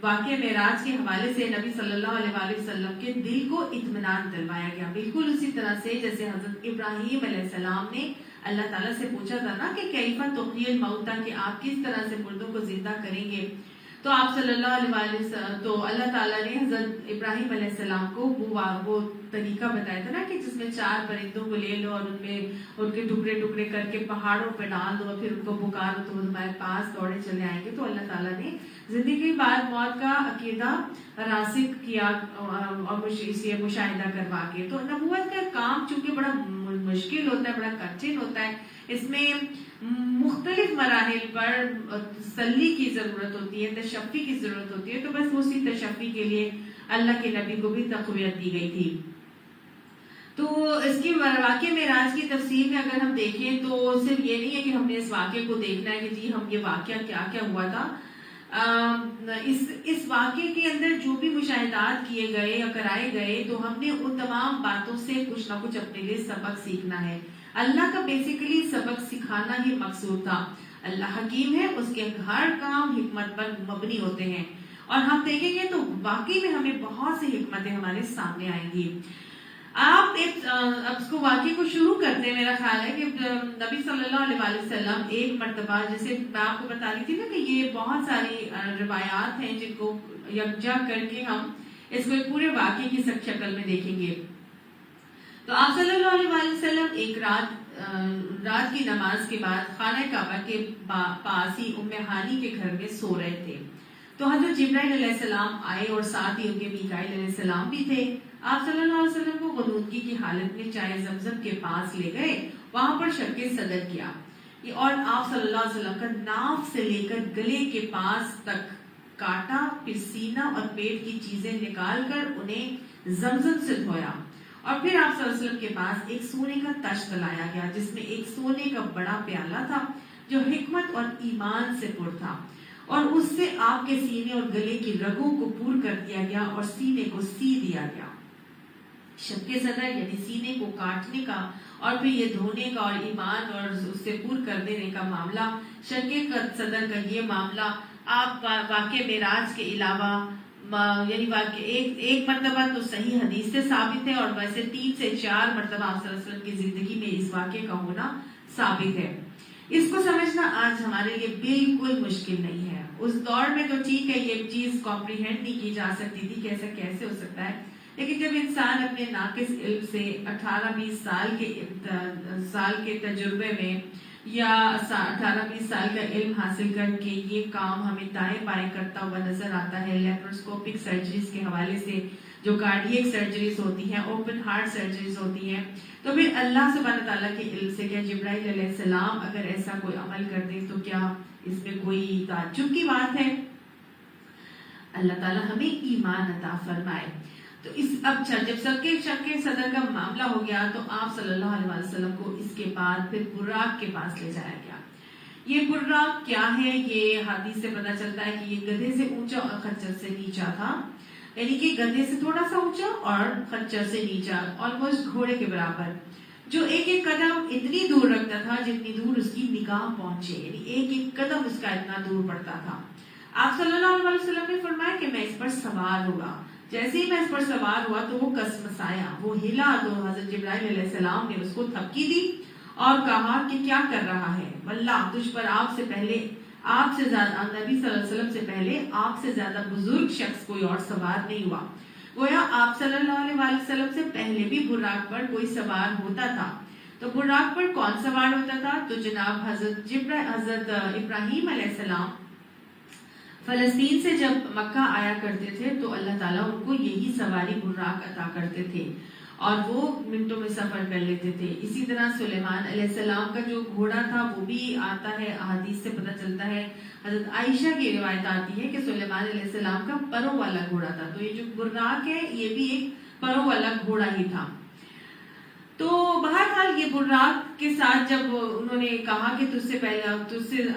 Speaker 1: واقعہ معراج کے حوالے سے نبی صلی اللہ علیہ وآلہ وسلم کے دل کو اطمینان دلوایا گیا، بالکل اسی طرح سے جیسے حضرت ابراہیم علیہ السلام نے اللہ تعالیٰ سے پوچھا تھا نا کہ کیف تحیی الموتیٰ، کہ آپ کس طرح سے مردوں کو زندہ کریں گے، تو آپ صلی اللہ علیہ وسلم تو اللہ تعالیٰ نے حضرت ابراہیم علیہ السلام کو وہ طریقہ بتایا تھا نا کہ جس میں 4 پرندوں کو لے لو اور ان کے ٹکڑے ٹکڑے کر کے پہاڑوں پہ ڈال دو اور پھر ان کو پکارو تو وہ تمہارے پاس دوڑے چلے آئیں گے۔ تو اللہ تعالیٰ نے زندگی بعد موت کا عقیدہ راسخ کیا اور اسے مشاہدہ کروا کے۔ تو نبوت کا کام چونکہ بڑا مشکل ہوتا ہے، بڑا کٹھن ہوتا ہے، اس میں مختلف مراحل پر تسلی کی ضرورت ہوتی ہے، تشفی کی ضرورت ہوتی ہے، تو بس اسی تشفی کے لیے اللہ کے نبی کو بھی تقویت دی گئی تھی۔ تو اس کی واقعہ معراج کی تفسیر میں اگر ہم دیکھیں تو صرف یہ نہیں ہے کہ ہم نے اس واقعے کو دیکھنا ہے کہ جی ہم یہ واقعہ کیا کیا ہوا تھا، اس واقعے کے اندر جو بھی مشاہدات کیے گئے یا کرائے گئے تو ہم نے ان تمام باتوں سے کچھ نہ کچھ اپنے لیے سبق سیکھنا ہے۔ اللہ کا بیسیکلی سبق سکھانا ہی مقصود تھا۔ اللہ حکیم ہے، اس کے ہر کام حکمت پر مبنی ہوتے ہیں، اور ہم دیکھیں گے تو واقعی میں ہمیں بہت سی حکمتیں ہمارے سامنے آئیں گی۔ آپ اب اس کو واقعے کو شروع کرتے ہیں، میرا خیال ہے کہ نبی صلی اللہ علیہ وآلہ وسلم ایک مرتبہ، جیسے میں آپ کو بتا رہی تھی نا کہ یہ بہت ساری روایات ہیں جن کو یکجا کر کے ہم اس کو ایک پورے واقعے کی شکل میں دیکھیں گے۔ تو آپ صلی اللہ علیہ وآلہ وسلم ایک رات کی نماز کے بعد خانہ کعبہ کے پاس ہی ام ہانی کے گھر میں سو رہے تھے، تو حضرت جبرائیل علیہ السلام آئے اور ساتھ ہی ان کے میکائیل علیہ السلام بھی تھے۔ آپ صلی اللہ علیہ وسلم کو غنودگی کی حالت میں چائے زمزم کے پاس لے گئے، وہاں پر شق صدر کیا، اور آپ صلی اللہ علیہ وسلم کا ناف سے لے کر گلے کے پاس تک کاٹا، پھر سینہ اور پیٹ کی چیزیں نکال کر انہیں زمزم سے دھویا، اور پھر آپ صلی اللہ علیہ وسلم کے پاس ایک سونے کا تشت لایا گیا جس میں ایک سونے کا بڑا پیالہ تھا جو حکمت اور ایمان سے پر تھا، اور اس سے آپ کے سینے اور گلے کی رگوں کو پور کر دیا گیا اور سینے کو سی دیا گیا۔ شق صدر یعنی سینے کو کاٹنے کا اور پھر یہ دھونے کا اور ایمان اور اس سے پور کر دینے کا معاملہ، شق صدر کا یہ معاملہ آپ واقع معراج کے علاوہ یعنی واقع ایک مرتبہ تو صحیح حدیث سے ثابت ہے، اور ویسے 3 سے 4 مرتبہ آپ صلی اللہ علیہ وسلم کی زندگی میں اس واقعے کا ہونا ثابت ہے۔ اس کو سمجھنا آج ہمارے لیے بالکل مشکل نہیں ہے۔ اس دور میں تو ٹھیک ہے یہ چیز کمپریہینڈ نہیں کی جا سکتی تھی کہ ایسا کیسے ہو سکتا ہے، لیکن جب انسان اپنے ناقص علم سے 18-20 سال کے تجربے میں یا 18-20 سال کا علم حاصل کر کے یہ کام ہمیں دائیں بائیں کرتا ہوا نظر آتا ہے، لیپروسکوپک سرجریز کے حوالے سے جو کارڈیک سرجریز ہوتی ہیں، اوپن ہارٹ سرجریز ہوتی ہیں، تو پھر اللہ سبحانہ تعالیٰ کے علم سے کیا جبرائیل علیہ السلام اگر ایسا کوئی عمل کر دیں تو کیا اس میں کوئی تعجب کی بات ہے؟ اللہ تعالیٰ ہمیں ایمان عطا فرمائے۔ تو اچھا جب شک صدر کا معاملہ ہو گیا تو آپ صلی اللہ علیہ وسلم کو اس کے بعد پھر براق کے پاس لے جایا گیا. یہ براق کیا ہے؟ یہ حدیث سے پتہ چلتا ہے کہ یہ گدھے سے اونچا اور خچر سے نیچا تھا، یعنی کہ گدھے سے تھوڑا سا اونچا اور خچر سے نیچا، آلموسٹ گھوڑے کے برابر، جو ایک ایک قدم اتنی دور رکھتا تھا جتنی دور اس کی نگاہ پہنچے، یعنی ایک ایک قدم اس کا اتنا دور پڑتا تھا. آپ صلی اللہ علیہ وسلم نے فرمایا کہ میں اس پر سوار ہوگا. جیسے ہی میں اس پر سوار ہوا تو وہ کسمسایا، وہ ہلا، تو حضرت جبرائیل علیہ السلام نے اس کو تھپکی دی اور کہا کہ کیا کر رہا ہے؟ واللہ تجھ پر آپ سے زیادہ نبی صلی اللہ علیہ وسلم سے پہلے آپ سے زیادہ بزرگ شخص کوئی اور سوار نہیں ہوا. گویا آپ صلی اللہ علیہ وسلم سے پہلے بھی براق پر کوئی سوار ہوتا تھا. تو براق پر کون سوار ہوتا تھا؟ تو جناب حضرت ابراہیم علیہ السلام فلسطین سے جب مکہ آیا کرتے تھے تو اللہ تعالیٰ ان کو یہی سواری براق عطا کرتے تھے اور وہ منٹوں میں سفر کر لیتے تھے. اسی طرح سلیمان علیہ السلام کا جو گھوڑا تھا وہ بھی آتا ہے، احادیث سے پتہ چلتا ہے، حضرت عائشہ کی روایت آتی ہے کہ سلیمان علیہ السلام کا پروں والا گھوڑا تھا. تو یہ جو براق ہے یہ بھی ایک پروں والا گھوڑا ہی تھا. تو بہرحال یہ براق کے ساتھ جب انہوں نے کہا کہ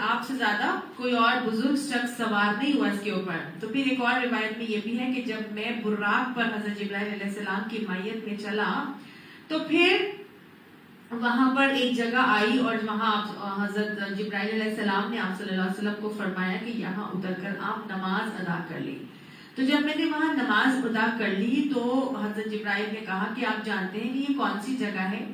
Speaker 1: آپ سے زیادہ کوئی اور بزرگ شخص سوار نہیں ہوا اس کے اوپر، تو پھر ایک اور روایت میں یہ بھی ہے کہ جب میں براق پر حضرت جبرائیل علیہ السلام کی مائیت میں چلا تو پھر وہاں پر ایک جگہ آئی اور وہاں حضرت جبرائیل علیہ السلام نے آپ صلی اللہ علیہ وسلم کو فرمایا کہ یہاں اتر کر آپ نماز ادا کر لیں. تو جب میں نے وہاں نماز ادا کر لی تو حضرت جبرائیل نے کہا کہ آپ جانتے ہیں کہ یہ کون سی جگہ ہے؟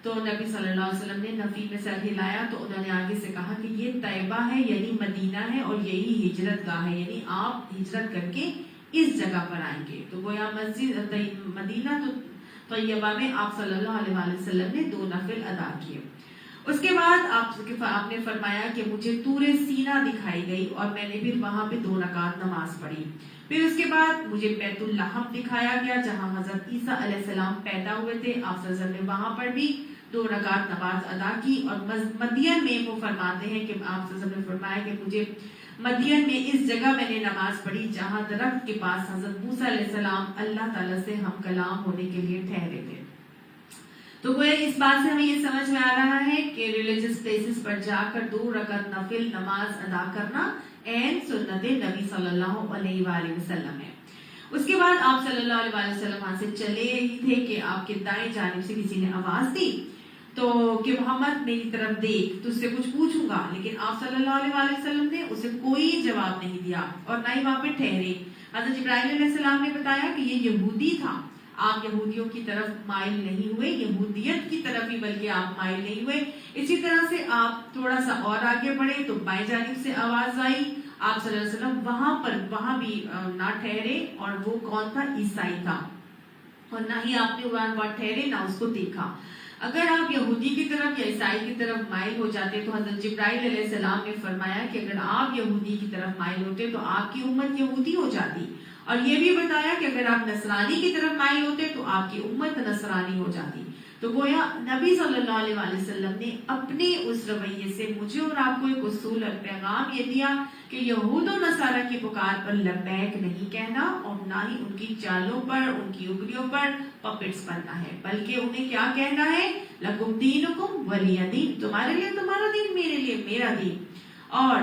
Speaker 1: تو نبی صلی اللہ علیہ وسلم نے نفی میں سر ہلایا تو انہوں نے آگے سے کہا کہ یہ طیبہ ہے، یعنی مدینہ ہے، اور یہی ہجرت گاہ ہے، یعنی آپ ہجرت کر کے اس جگہ پر آئیں گے. تو گویا مسجد مدینہ تو طیبہ میں آپ صلی اللہ علیہ وسلم نے 2 نفل ادا کیے. اس کے بعد آپ نے فرمایا کہ مجھے طور سینہ دکھائی گئی اور میں نے پھر وہاں پہ 2 رکعت نماز پڑھی. پھر اس کے بعد مجھے بیت اللحم دکھایا گیا جہاں حضرت عیسیٰ علیہ السلام پیدا ہوئے تھے. آپ صلی اللہ علیہ وسلم نے وہاں پر بھی 2 رکعت نماز ادا کی. اور مدین میں وہ فرماتے ہیں کہ آپ صلی اللہ علیہ وسلم نے فرمایا کہ مجھے مدین میں اس جگہ میں نے نماز پڑھی جہاں درخت کے پاس حضرت موسیٰ علیہ السلام اللہ تعالیٰ سے ہم کلام ہونے کے لیے ٹھہرے تھے. تو گویا اس بات سے ہمیں یہ سمجھ میں آ رہا ہے کہ ریلیجس پلیسز پر جا کر 2 رکعت نفل نماز ادا کرنا این سنت نبی صلی اللہ علیہ وآلہ وسلم ہے. اس کے بعد آپ صلی اللہ علیہ وسلم وہاں سے چلے ہی تھے کہ آپ کے دائیں جانب سے کسی نے آواز دی تو کہ محمد میری طرف دیکھ، تجھ سے کچھ پوچھوں گا. لیکن آپ صلی اللہ علیہ وسلم نے اسے کوئی جواب نہیں دیا اور نہ ہی وہاں پہ ٹھہرے. حضرت جبرائیل علیہ السلام نے بتایا کہ یہ یہودی تھا. آپ یہودیوں کی طرف مائل نہیں ہوئے، یہودیت کی طرف ہی بلکہ آپ مائل نہیں ہوئے. اسی طرح سے آپ تھوڑا سا اور آگے بڑھے تو بائیں جانب سے آواز آئی. آپ صلی اللہ علیہ وسلم وہاں بھی نہ ٹھہرے، اور وہ کون تھا؟ عیسائی تھا. اور نہ ہی آپ نے وہاں ٹھہرے نہ اس کو دیکھا. اگر آپ یہودی کی طرف یا عیسائی کی طرف مائل ہو جاتے تو حضرت جبرائیل علیہ السلام نے فرمایا کہ اگر آپ یہودی کی طرف مائل ہوتے تو آپ کی امت یہودی ہو جاتی. اور یہ بھی بتایا کہ اگر آپ نصرانی کی طرف مائل ہوتے تو آپ کی امت نصرانی ہو جاتی. تو گویا نبی صلی اللہ علیہ وسلم نے اپنے اس رویے سے مجھے اور آپ کو ایک اصول اور پیغام یہ دیا کہ یہود و نصارہ کی پکار پر لبیک نہیں کہنا اور نہ ہی ان کی چالوں پر، ان کی اگلیوں پر پپٹس بننا ہے، بلکہ انہیں کیا کہنا ہے؟ لکم دینکم ولی دین، تمہارے لیے تمہارا دین، میرے لیے میرا دین. اور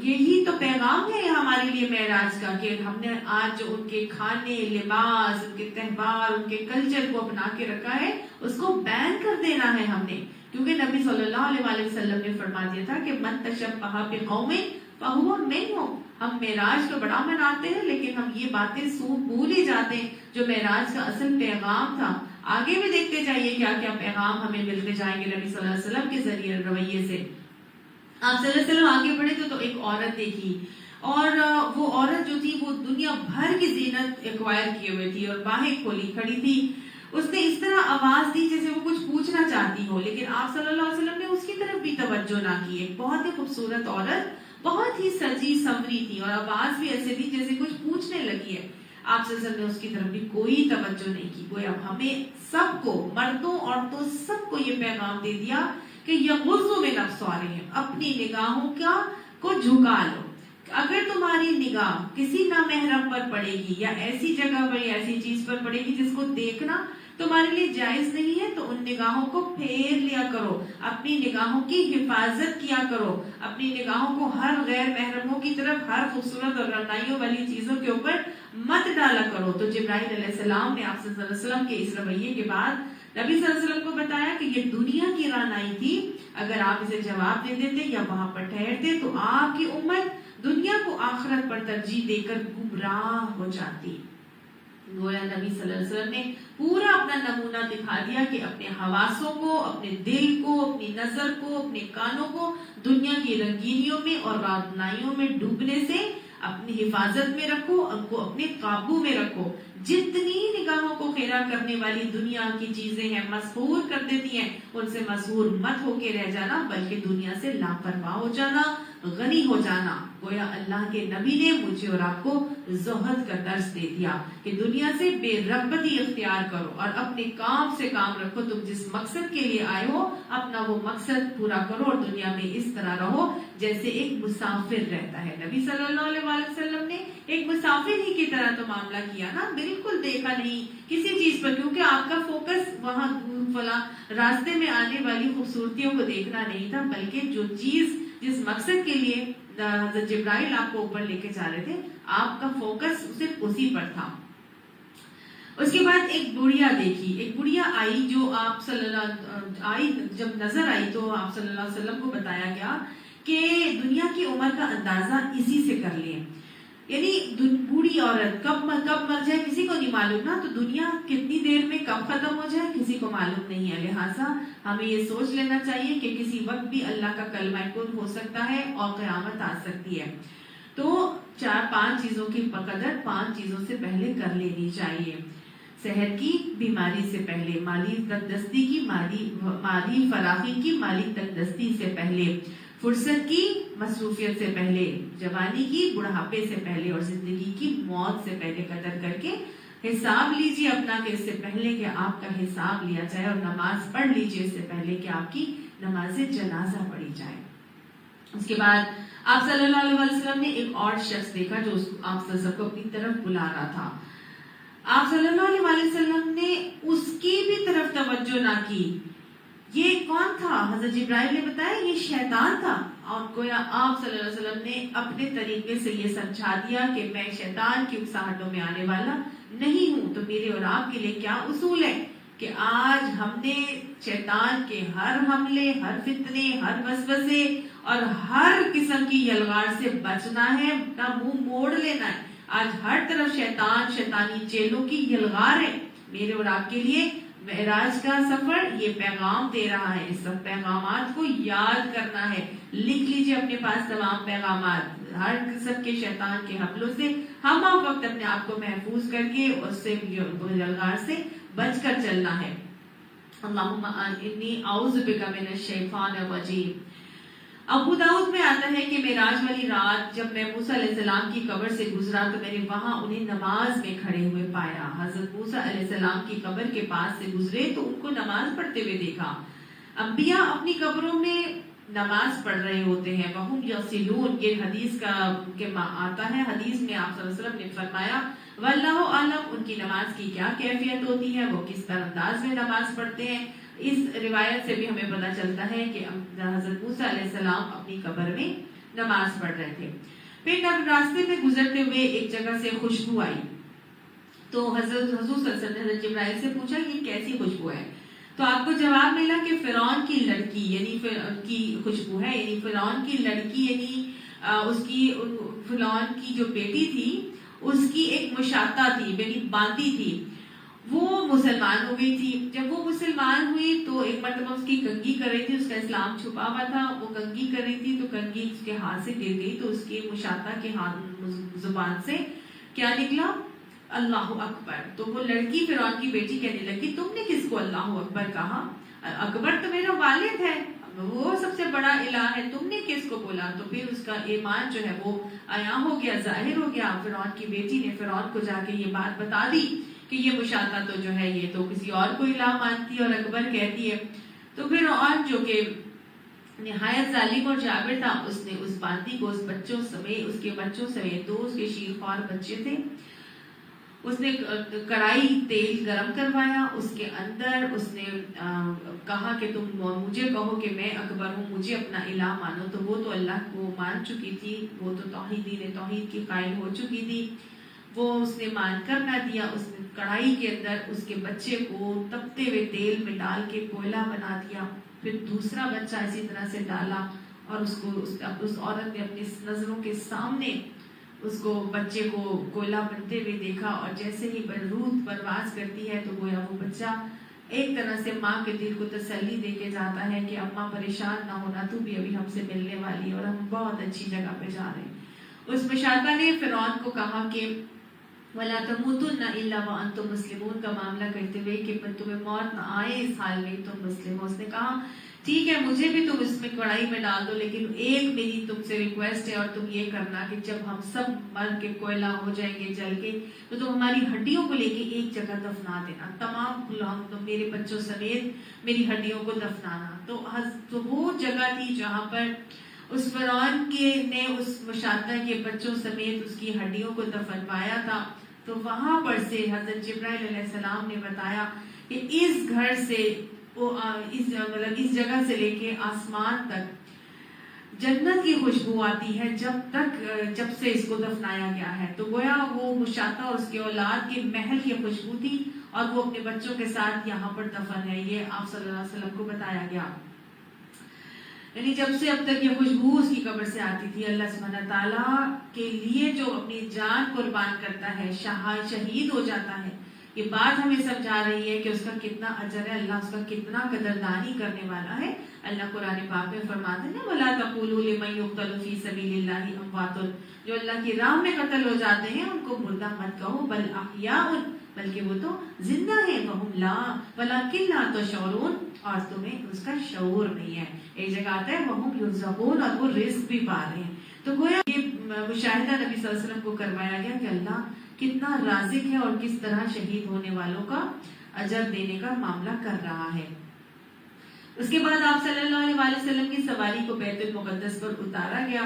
Speaker 1: یہی تو پیغام ہے ہمارے لیے معراج کا کہ ہم نے آج جو ان کے کھانے، لباس، ان کے تہوار، ان کے کلچر کو اپنا کے رکھا ہے اس کو بین کر دینا ہے ہم نے. کیونکہ نبی صلی اللہ علیہ وسلم نے فرما دیا تھا کہ من تشبہ بقوم فہو منہم. ہم معراج تو بڑا مناتے ہیں لیکن ہم یہ باتیں بھول ہی جاتے ہیں جو معراج کا اصل پیغام تھا. آگے بھی دیکھتے جائیے کیا کیا پیغام ہمیں ملتے جائیں گے نبی صلی اللہ علیہ وسلم کے ذریعے رویے سے. آپ صلی اللہ علیہ وسلم آگے بڑھے تو ایک عورت دیکھی، اور وہ عورت جو تھی وہ دنیا بھر کی زینت ایکوائر کیے ہوئے تھی اور باہیں کھولی کھڑی تھی. اس نے اس طرح آواز دی جیسے وہ کچھ پوچھنا چاہتی ہو، لیکن آپ صلی اللہ علیہ وسلم نے اس کی طرف بھی توجہ نہ کی. ایک بہت ہی خوبصورت عورت، بہت ہی سجی سنوری تھی اور آواز بھی ایسے تھی جیسے کچھ پوچھنے لگی ہے. آپ صلی اللہ علیہ وسلم نے اس کی طرف بھی کوئی توجہ نہیں کی. گویا ہمیں سب کو، مردوں عورتوں سب کو یہ پیغام دے دیا کہ یغضوا من ابصارہم، اپنی نگاہوں کو جھکا لو، اگر تمہاری نگاہ کسی نامحرم پر پڑے گی یا ایسی جگہ پر یا ایسی چیز پر پڑے گی جس کو دیکھنا تمہارے لیے جائز نہیں ہے تو ان نگاہوں کو پھیر لیا کرو، اپنی نگاہوں کی حفاظت کیا کرو، اپنی نگاہوں کو ہر غیر محرموں کی طرف، ہر خوبصورت اور رعنائیوں والی چیزوں کے اوپر مت ڈالا کرو۔ تو جبرائیل علیہ السلام نے آپ صلی اللہ علیہ وسلم کے اس رویے کے بعد نبی صلی اللہ علیہ وسلم کو بتایا کہ یہ دنیا کی رعنائی تھی، اگر آپ اسے جواب دے دیتے یا وہاں پر ٹھہرتے تو آپ کی امت دنیا کو آخرت پر ترجیح دے کر گمراہ ہو جاتی۔ گویا نبی صلی اللہ علیہ وسلم نے پورا اپنا نمونہ دکھا دیا کہ اپنے حواسوں کو، اپنے دل کو، اپنی نظر کو، اپنے کانوں کو دنیا کی رنگینیوں میں اور رعنائیوں میں ڈوبنے سے اپنی حفاظت میں رکھو، ان کو اپنے قابو میں رکھو۔ جتنی نگاہوں کو خیرہ کرنے والی دنیا کی چیزیں ہیں، مسحور کر دیتی ہیں، ان سے مسحور مت ہو کے رہ جانا، بلکہ دنیا سے لاپرواہ ہو جانا، غنی ہو جانا۔ گویا اللہ کے نبی نے مجھے اور آپ کو زہد کا درس دے دیا کہ دنیا سے بے رغبتی اختیار کرو اور اپنے کام سے کام رکھو۔ تم جس مقصد کے لیے آئے ہو اپنا وہ مقصد پورا کرو اور دنیا میں اس طرح رہو جیسے ایک مسافر رہتا ہے۔ نبی صلی اللہ علیہ وسلم نے ایک مسافر ہی کی طرح تو معاملہ کیا نا، بالکل دیکھا نہیں کسی چیز پر، کیونکہ آپ کا فوکس وہاں فلاں راستے میں آنے والی خوبصورتیوں کو دیکھنا نہیں تھا، بلکہ جو چیز جس مقصد کے لیے حضرت جبرائیل آپ کو اوپر لے کے جا رہے تھے آپ کا فوکس صرف اسی پر تھا۔ اس کے بعد ایک بڑھیا دیکھی، ایک بڑھیا آئی جو آپ صلی اللہ آئی، جب نظر آئی تو آپ صلی اللہ علیہ وسلم کو بتایا گیا کہ دنیا کی عمر کا اندازہ اسی سے کر لیں، یعنی بوڑھی عورت کب مر جائے کسی کو نہیں معلوم نا، تو دنیا کتنی دیر میں کب ختم ہو جائے کسی کو معلوم نہیں ہے، لہٰذا ہمیں یہ سوچ لینا چاہیے کہ کسی وقت بھی اللہ کا کلمہ کن ہو سکتا ہے اور قیامت آ سکتی ہے۔ تو 4-5 چیزوں کی قدر 5 چیزوں سے پہلے کر لینی چاہیے۔ صحت کی، بیماری سے پہلے، مالی تندرستی کی، مالی فراخی کی، مالی تندرستی سے پہلے، فرصت کی، مصروفیت سے پہلے، جوانی کی، بڑھاپے سے پہلے، اور زندگی کی موت سے پہلے قدر کر کے حساب لیجئے اپنا کہ اس سے پہلے کہ آپ کا حساب لیا جائے، اور نماز پڑھ لیجئے اس سے پہلے کہ آپ کی نماز جنازہ پڑھی جائے۔ اس کے بعد آپ صلی اللہ علیہ وسلم نے ایک اور شخص دیکھا جو آپ صلی اللہ علیہ وسلم کو اپنی طرف بلا رہا تھا۔ آپ صلی اللہ علیہ وسلم نے اس کی بھی طرف توجہ نہ کی۔ یہ کون تھا؟ حضرت جبرائیل نے بتایا یہ شیطان تھا، اور گویا آپ صلی اللہ علیہ وسلم نے اپنے طریقے سے یہ سمجھا دیا کہ میں شیطان کی اکساہٹوں میں آنے والا نہیں ہوں۔ تو میرے اور آپ کے لیے کیا اصول ہے کہ آج ہم نے شیطان کے ہر حملے، ہر فتنے، ہر وسوسے اور ہر قسم کی یلغار سے بچنا ہے، اپنا منہ موڑ لینا ہے۔ آج ہر طرف شیطان، شیطانی چیلوں کی یلغار ہے۔ میرے اور آپ کے لیے معراج کا سفر یہ پیغام دے رہا ہے، اس سب پیغامات کو یاد کرنا ہے۔ لکھ لیجئے اپنے پاس تمام پیغامات، ہر قسم کے شیطان کے حملوں سے ہم وقت اپنے آپ کو محفوظ کر کے اس سے یلغار سے بچ کر چلنا ہے۔ اللہم انی اعوذ بک من الشیطان الرجیم۔ ابو داؤد میں آتا ہے کہ معراج والی رات جب میں موسیٰ علیہ السلام کی قبر سے گزرا تو میں نے وہاں انہیں نماز میں کھڑے ہوئے پایا۔ حضرت موسیٰ علیہ السلام کی قبر کے پاس سے گزرے تو ان کو نماز پڑھتے ہوئے دیکھا۔ انبیاء اپنی قبروں میں نماز پڑھ رہے ہوتے ہیں، وہم یصلون، یہ حدیث کا آتا ہے۔ حدیث میں آپ صلی اللہ علیہ وسلم نے فرمایا واللہ اعلم، ان کی نماز کی کیا کیفیت ہوتی ہے، وہ کس طرح انداز میں نماز پڑھتے ہیں۔ اس روایت سے بھی ہمیں پتہ چلتا ہے کہ حضرت موسیٰ علیہ السلام اپنی قبر میں نماز پڑھ رہے تھے۔ پھر جب راستے میں گزرتے ہوئے ایک جگہ سے خوشبو آئی تو حضور صلی اللہ علیہ وسلم نے حضرت جبرائیل سے پوچھا یہ کیسی خوشبو ہے؟ تو آپ کو جواب ملا کہ فرعون کی لڑکی یعنی کی خوشبو ہے، یعنی فرعون کی لڑکی یعنی اس کی فرعون کی جو بیٹی تھی اس کی ایک مشاطہ تھی، یعنی باندی تھی، وہ مسلمان ہو گئی تھی۔ جب وہ مسلمان ہوئی تو ایک مرتبہ اس کی کنگھی کر رہی تھی، اس کا اسلام چھپا ہوا تھا، وہ کنگھی کر رہی تھی تو کنگھی اس کے ہاتھ سے گر گئی، تو اس کی مشاطہ کے زبان سے کیا نکلا؟ اللہ اکبر۔ تو وہ لڑکی فرعون کی بیٹی کہنے لگی تم نے کس کو اللہ اکبر کہا؟ اکبر تو میرا والد ہے، وہ سب سے بڑا الہ ہے، تم نے کس کو بولا؟ تو پھر اس کا ایمان جو ہے وہ عیاں ہو گیا، ظاہر ہو گیا۔ فرعون کی بیٹی نے فرعون کو جا کے یہ بات بتا دی کہ یہ مشاطہ تو جو ہے یہ تو کسی اور کو الہ مانتی ہے اور اکبر کہتی ہے۔ تو فرعون جو کہ نہایت ظالم اور جابر تھا، اس نے اس باندی کو اس کے بچوں سمیت 2 اس کے شیرخوار بچے تھے، اس نے کڑائی تیل گرم کروایا، اس کے اندر اس نے کہا کہ تم مجھے کہو کہ میں اکبر ہوں، مجھے اپنا الہ مانو، تو وہ تو اللہ کو مان چکی تھی، وہ تو توحید کی قائل ہو چکی تھی، وہ اس نے مان کر نہ دیا، اس نے کڑائی کے اندر اس کے بچے کو تپتے ہوئے تیل میں ڈال کے کوئلہ بنا دیا، پھر دوسرا بچہ اسی طرح سے ڈالا اور اس عورت نے اپنی نظروں کے سامنے اس کو بچے کو کوئلہ بنتے ہوئے دیکھا، اور جیسے ہی روح پرواز کرتی ہے تو گویا وہ بچہ ایک طرح سے ماں کے دل کو تسلی دے کے جاتا ہے کہ اماں پریشان نہ ہونا، تو بھی ابھی ہم سے ملنے والی ہے اور ہم بہت اچھی جگہ پہ جا رہے ہیں۔ اس مشاطہ نے فرعون کو کہا کہ وَلَا تَمُوتُنَّ إِلَّا وَأَنْتُمْ مُسْلِمُونَ کا معاملہ کرتے ہوئے کہ تمہیں موت نہ آئے اس حال میں تم مسلم ہو۔ اس نے کہا ٹھیک ہے مجھے بھی تم اس میں کڑائی میں ڈال دو، لیکن ایک میری تم سے ریکویسٹ ہے، اور تم یہ کرنا کہ جب ہم سب مر کے کوئلہ ہو جائیں گے جل کے، تو تم ہماری ہڈیوں کو لے کے ایک جگہ دفنا دینا، تمام میرے بچوں سمیت میری ہڈیوں کو دفنانا۔ تو وہ جگہ تھی جہاں پر اس فرعون نے اس مشاطہ کے بچوں سمیت اس کی ہڈیوں کو دفنوایا تھا۔ تو وہاں پر سے حضرت جبرائیل علیہ السلام نے بتایا کہ اس گھر سے اس جگہ سے لے کے آسمان تک جنت کی خوشبو آتی ہے جب سے اس کو دفنایا گیا ہے۔ تو گویا وہ مشاطہ اور اس کے اولاد کے محل کی خوشبو تھی، اور وہ اپنے بچوں کے ساتھ یہاں پر دفن ہے، یہ آپ صلی اللہ علیہ وسلم کو بتایا گیا۔ یعنی جب سے اب تک یہ خوشبو اس کی قبر سے آتی تھی۔ اللہ سبحانہ تعالیٰ کے لیے جو اپنی جان قربان کرتا ہے، شہید ہو جاتا ہے، یہ بات ہمیں سمجھا رہی ہے کہ اس کا کتنا اجر ہے، اللہ اس کا کتنا قدردانی کرنے والا ہے۔ اللہ قرآن پاک میں فرماتے ہیں وَلَا تَقُولُوا لِمَن يُقْتَلُ فِي سَبِيلِ اللَّهِ أَمْوَاتٌ، جو اللہ کی راہ میں قتل ہو جاتے ہیں ان کو مردہ مت کہو، بل احیاء، بلکہ وہ تو زندہ ہیں، وَهُمْ لَا وَلَكِنْ لَا تَشْعُرُونَ، اور تمہیں اس کا شعور نہیں ہے۔ ایک جگہ آتا ہے وَهُمْ يُرْزَقُونَ، اور وہ رزق بھی پا رہے ہیں۔ تو گویا یہ مشاہدہ نبی صلی اللہ علیہ وسلم کو کروایا گیا کہ اللہ کتنا رازق ہے اور کس طرح شہید ہونے والوں کا اجر دینے کا معاملہ کر رہا ہے۔ اس کے بعد آپ صلی اللہ علیہ وسلم کی سواری کو بیت المقدس پر اتارا گیا۔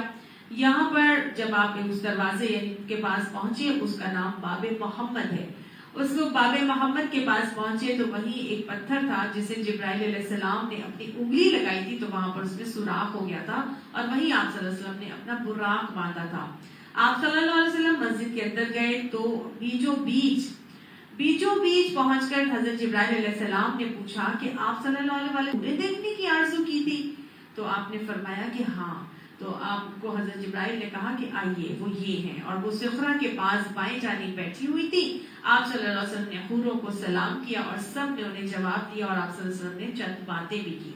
Speaker 1: یہاں پر جب آپ اس دروازے یعنی کے پاس پہنچے، اس کا نام باب محمد ہے، اس کو باب محمد کے پاس پہنچے تو وہیں ایک پتھر تھا جسے جبرائیل علیہ السلام نے اپنی انگلی لگائی تھی، تو وہاں پر اس میں سوراخ ہو گیا تھا، اور وہیں آپ صلی اللہ علیہ وسلم نے اپنا براق باندھا تھا۔ آپ صلی اللہ علیہ وسلم مسجد کے اندر گئے تو بیچوں بیچ پہنچ کر حضرت جبرائیل علیہ السلام نے پوچھا کہ آپ صلی اللہ علیہ وسلم نے دیکھنے کی آرزو کی تھی؟ تو آپ نے فرمایا کہ ہاں۔ تو آپ کو حضرت جبرائیل نے کہا کہ آئیے، وہ یہ ہیں، اور وہ صخرہ کے پاس بائیں جانب بیٹھی ہوئی تھی۔ آپ صلی اللہ علیہ وسلم نے حوروں کو سلام کیا اور سب نے انہیں جواب دیا، اور آپ صلی اللہ علیہ وسلم نے چند باتیں بھی کی۔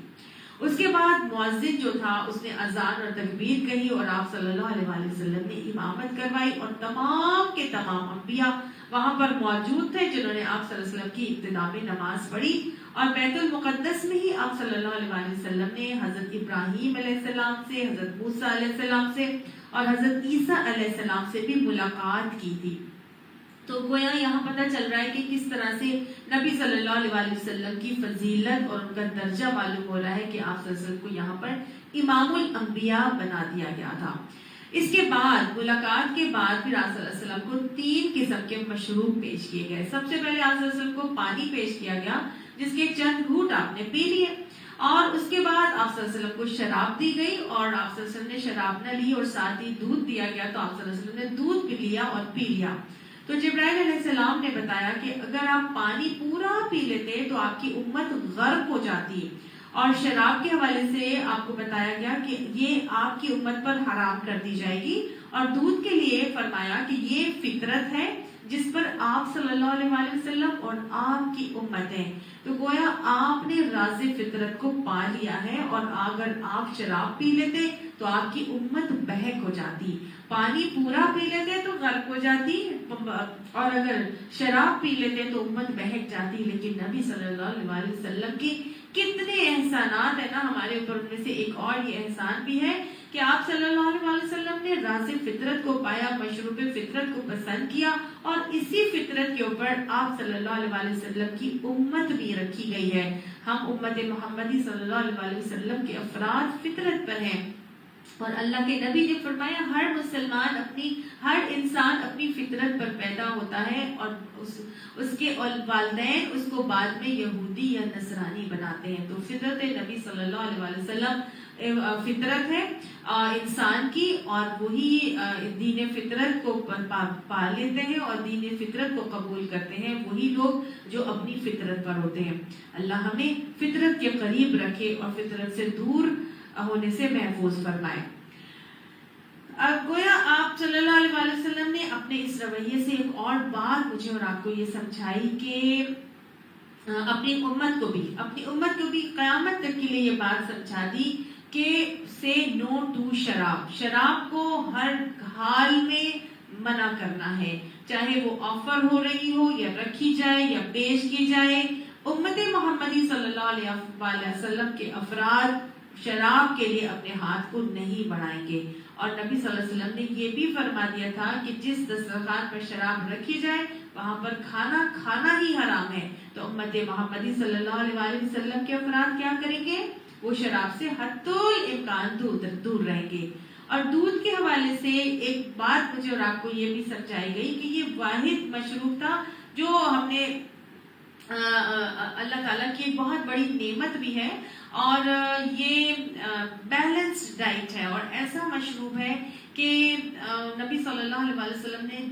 Speaker 1: اس کے بعد مؤذن جو تھا اس نے اذان اور تکبیر کہی، اور آپ صلی اللہ علیہ وسلم نے امامت کروائی، اور تمام کے تمام انبیاء وہاں پر موجود تھے جنہوں نے آپ صلی اللہ علیہ وسلم کی ابتدا میں نماز پڑھی۔ اور بیت المقدس میں ہی آپ صلی اللہ علیہ وسلم نے حضرت ابراہیم علیہ السلام سے، حضرت موسیٰ علیہ السلام سے اور حضرت عیسیٰ علیہ السلام سے بھی ملاقات کی تھی۔ تو گویا یہاں پتہ چل رہا ہے کہ کس طرح سے نبی صلی اللہ علیہ وسلم کی فضیلت اور ان کا درجہ معلوم ہو رہا ہے کہ آپ صلی اللہ علیہ وسلم کو یہاں پر امام الانبیاء بنا دیا گیا تھا۔ اس کے بعد ملاقات کے بعد پھر آپ صلی اللہ علیہ وسلم کو 3 قسم کے مشروب پیش کیے گئے۔ سب سے پہلے آپ صلی اللہ علیہ وسلم کو پانی پیش کیا گیا جس کے چند گھونٹ آپ نے پی لیے، اور اس کے بعد آپ صلی اللہ علیہ وسلم کو شراب دی گئی، اور آپ صلی اللہ علیہ وسلم نے شراب نہ لی، اور ساتھ ہی دودھ دیا گیا، تو آپ صلی اللہ علیہ وسلم نے دودھ بھی لیا اور پی لیا۔ تو جبرائیل علیہ السلام نے بتایا کہ اگر آپ پانی پورا پی لیتے تو آپ کی امت غرق ہو جاتی، اور شراب کے حوالے سے آپ کو بتایا گیا کہ یہ آپ کی امت پر حرام کر دی جائے گی، اور دودھ کے لیے فرمایا کہ یہ فطرت ہے جس پر آپ صلی اللہ علیہ وسلم اور آپ کی امت ہے۔ تو گویا آپ نے راز فطرت کو پا لیا ہے، اور اگر آپ شراب پی لیتے تو آپ کی امت بہک ہو جاتی، پانی پورا پی لیتے تو غرق ہو جاتی، اور اگر شراب پی لیتے تو امت بہک جاتی۔ لیکن نبی صلی اللہ علیہ وسلم کی کتنے احسانات ہیں نا ہمارے اوپر، ان میں سے ایک اور یہ احسان بھی ہے کہ آپ صلی اللہ علیہ وسلم نے راز فطرت کو پایا، مشروب فطرت کو پسند کیا، اور اسی فطرت فطرت کے اوپر آپ صلی اللہ علیہ وسلم کی امت بھی رکھی گئی ہے. ہم امت محمدی صلی اللہ علیہ وسلم کے افراد فطرت پر ہیں. اور اللہ کے نبی نے فرمایا ہر مسلمان ہر انسان اپنی فطرت پر پیدا ہوتا ہے اور اس کے والدین اس کو بعد میں یہودی یا نصرانی بناتے ہیں. تو فطرت نبی صلی اللہ علیہ وسلم فطرت ہے انسان کی، اور وہی دین فطرت کو پا لیتے ہیں اور دین فطرت کو قبول کرتے ہیں وہی لوگ جو اپنی فطرت پر ہوتے ہیں. اللہ ہمیں فطرت کے قریب رکھے اور فطرت سے دور ہونے سے محفوظ فرمائے. گویا آپ صلی اللہ علیہ وسلم نے اپنے اس رویے سے ایک اور بات مجھے اور آپ کو یہ سمجھائی کہ اپنی امت کو بھی قیامت تک کے لیے یہ بات سمجھا دی کہ سے نو ٹو شراب کو ہر حال میں منع کرنا ہے، چاہے وہ آفر ہو رہی ہو یا رکھی جائے یا پیش کی جائے. امت محمدی صلی اللہ علیہ وسلم کے افراد شراب کے لیے اپنے ہاتھ کو نہیں بڑھائیں گے. اور نبی صلی اللہ علیہ وسلم نے یہ بھی فرما دیا تھا کہ جس دسترخوان پر شراب رکھی جائے وہاں پر کھانا ہی حرام ہے. تو امت محمدی صلی اللہ علیہ وسلم کے افراد کیا کریں گے؟ وہ شراب سے حتی الامکان دور رہیں گے. اور دودھ کے حوالے سے ایک بات مجھے اور آپ کو یہ بھی سمجھائی گئی کہ یہ واحد مشروب تھا جو ہم نے اللہ تعالیٰ کی ایک بہت بڑی نعمت بھی ہے، اور یہ بیلنسڈ ڈائٹ ہے اور ایسا مشروب ہے کہ نبی صلی اللہ علیہ وسلم نے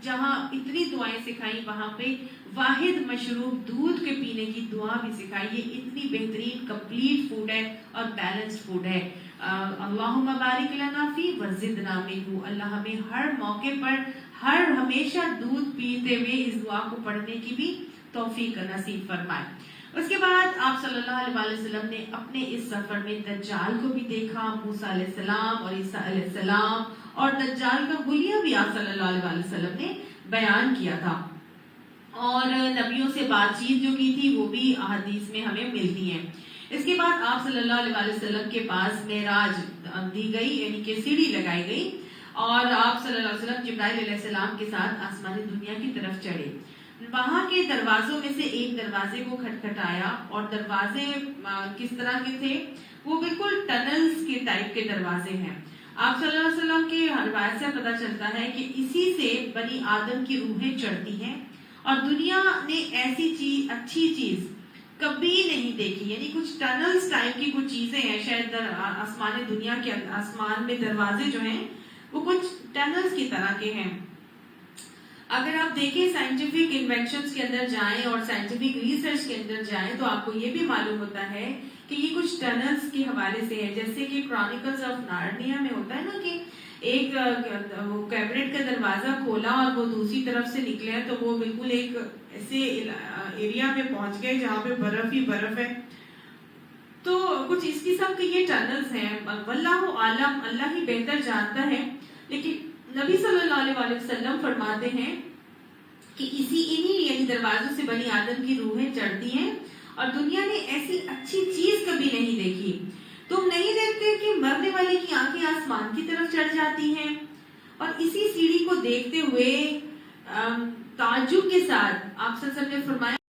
Speaker 1: جہاں اتنی دعائیں سکھائی وہاں پہ واحد مشروب دودھ کے پینے کی دعا بھی سکھائی. یہ اتنی بہترین کمپلیٹ فوڈ ہے اور بیلنسڈ فوڈ ہے. اللہم بارک لنا فی وزدنا منہ. اللہ ہمیں ہر موقع پر ہمیشہ دودھ پیتے ہوئے اس دعا کو پڑھنے کی بھی توفیق نصیب فرمائے. اس کے بعد آپ صلی اللہ علیہ وسلم نے اپنے اس سفر میں دجال کو بھی دیکھا. موسیٰ علیہ السلام اور عیسیٰ علیہ السلام اور دجال کا حلیہ بھی آپ صلی اللہ علیہ وسلم نے بیان کیا تھا. اور نبیوں سے بات چیت جو کی تھی وہ بھی احادیث میں ہمیں ملتی ہیں. اس کے بعد آپ صلی اللہ علیہ وسلم کے پاس معراج دی گئی، یعنی کہ سیڑھی لگائی گئی، اور آپ صلی اللہ علیہ وسلم جبرائیل علیہ السلام کے ساتھ آسمانی دنیا کی طرف چڑھے. وہاں کے دروازوں میں سے ایک دروازے کو کھٹکھٹایا، اور دروازے کس طرح کے تھے؟ وہ بالکل ٹنلز کے ٹائپ کے دروازے ہیں. آپ صلی اللہ علیہ وسلم کے روایت سے پتہ چلتا ہے کہ اسی سے بنی آدم کی روحیں چڑھتی ہیں، اور دنیا نے ایسی اچھی چیز کبھی نہیں دیکھی. یعنی کچھ ٹنلز ٹائپ کی کچھ چیزیں ہیں شاید آسمان دنیا کے آسمان میں دروازے جو ہیں وہ کچھ ٹنلز کی طرح کے ہیں. اگر آپ دیکھیں سائنٹیفک انوینشنز کے اندر جائیں اور سائنٹیفک ریسرچ کے اندر جائیں تو آپ کو یہ بھی معلوم ہوتا ہے کہ یہ کچھ ٹنلز کے حوالے سے ہے. جیسے کہ کرونیکلز آف نارنیا میں ہوتا ہے نا کہ ایک کیبنٹ کا دروازہ کھولا اور وہ دوسری طرف سے نکلے تو وہ بالکل ایک ایسے ایریا میں پہنچ گئے جہاں پہ برف ہی برف ہے. تو کچھ اس قسم کے یہ ٹنلز ہیں. واللہ عالم، اللہ ہی بہتر جانتا ہے. لیکن نبی صلی اللہ علیہ وسلم فرماتے ہیں کہ انہی یعنی دروازوں سے بنی آدم کی روحیں چڑھتی ہیں، اور دنیا نے ایسی اچھی چیز کبھی نہیں دیکھی. تم نہیں دیکھتے کہ مرنے والے کی آنکھیں آسمان کی طرف چڑھ جاتی ہیں؟ اور اسی سیڑھی کو دیکھتے ہوئے تعجب کے ساتھ آپ صلی اللہ علیہ وسلم نے فرمایا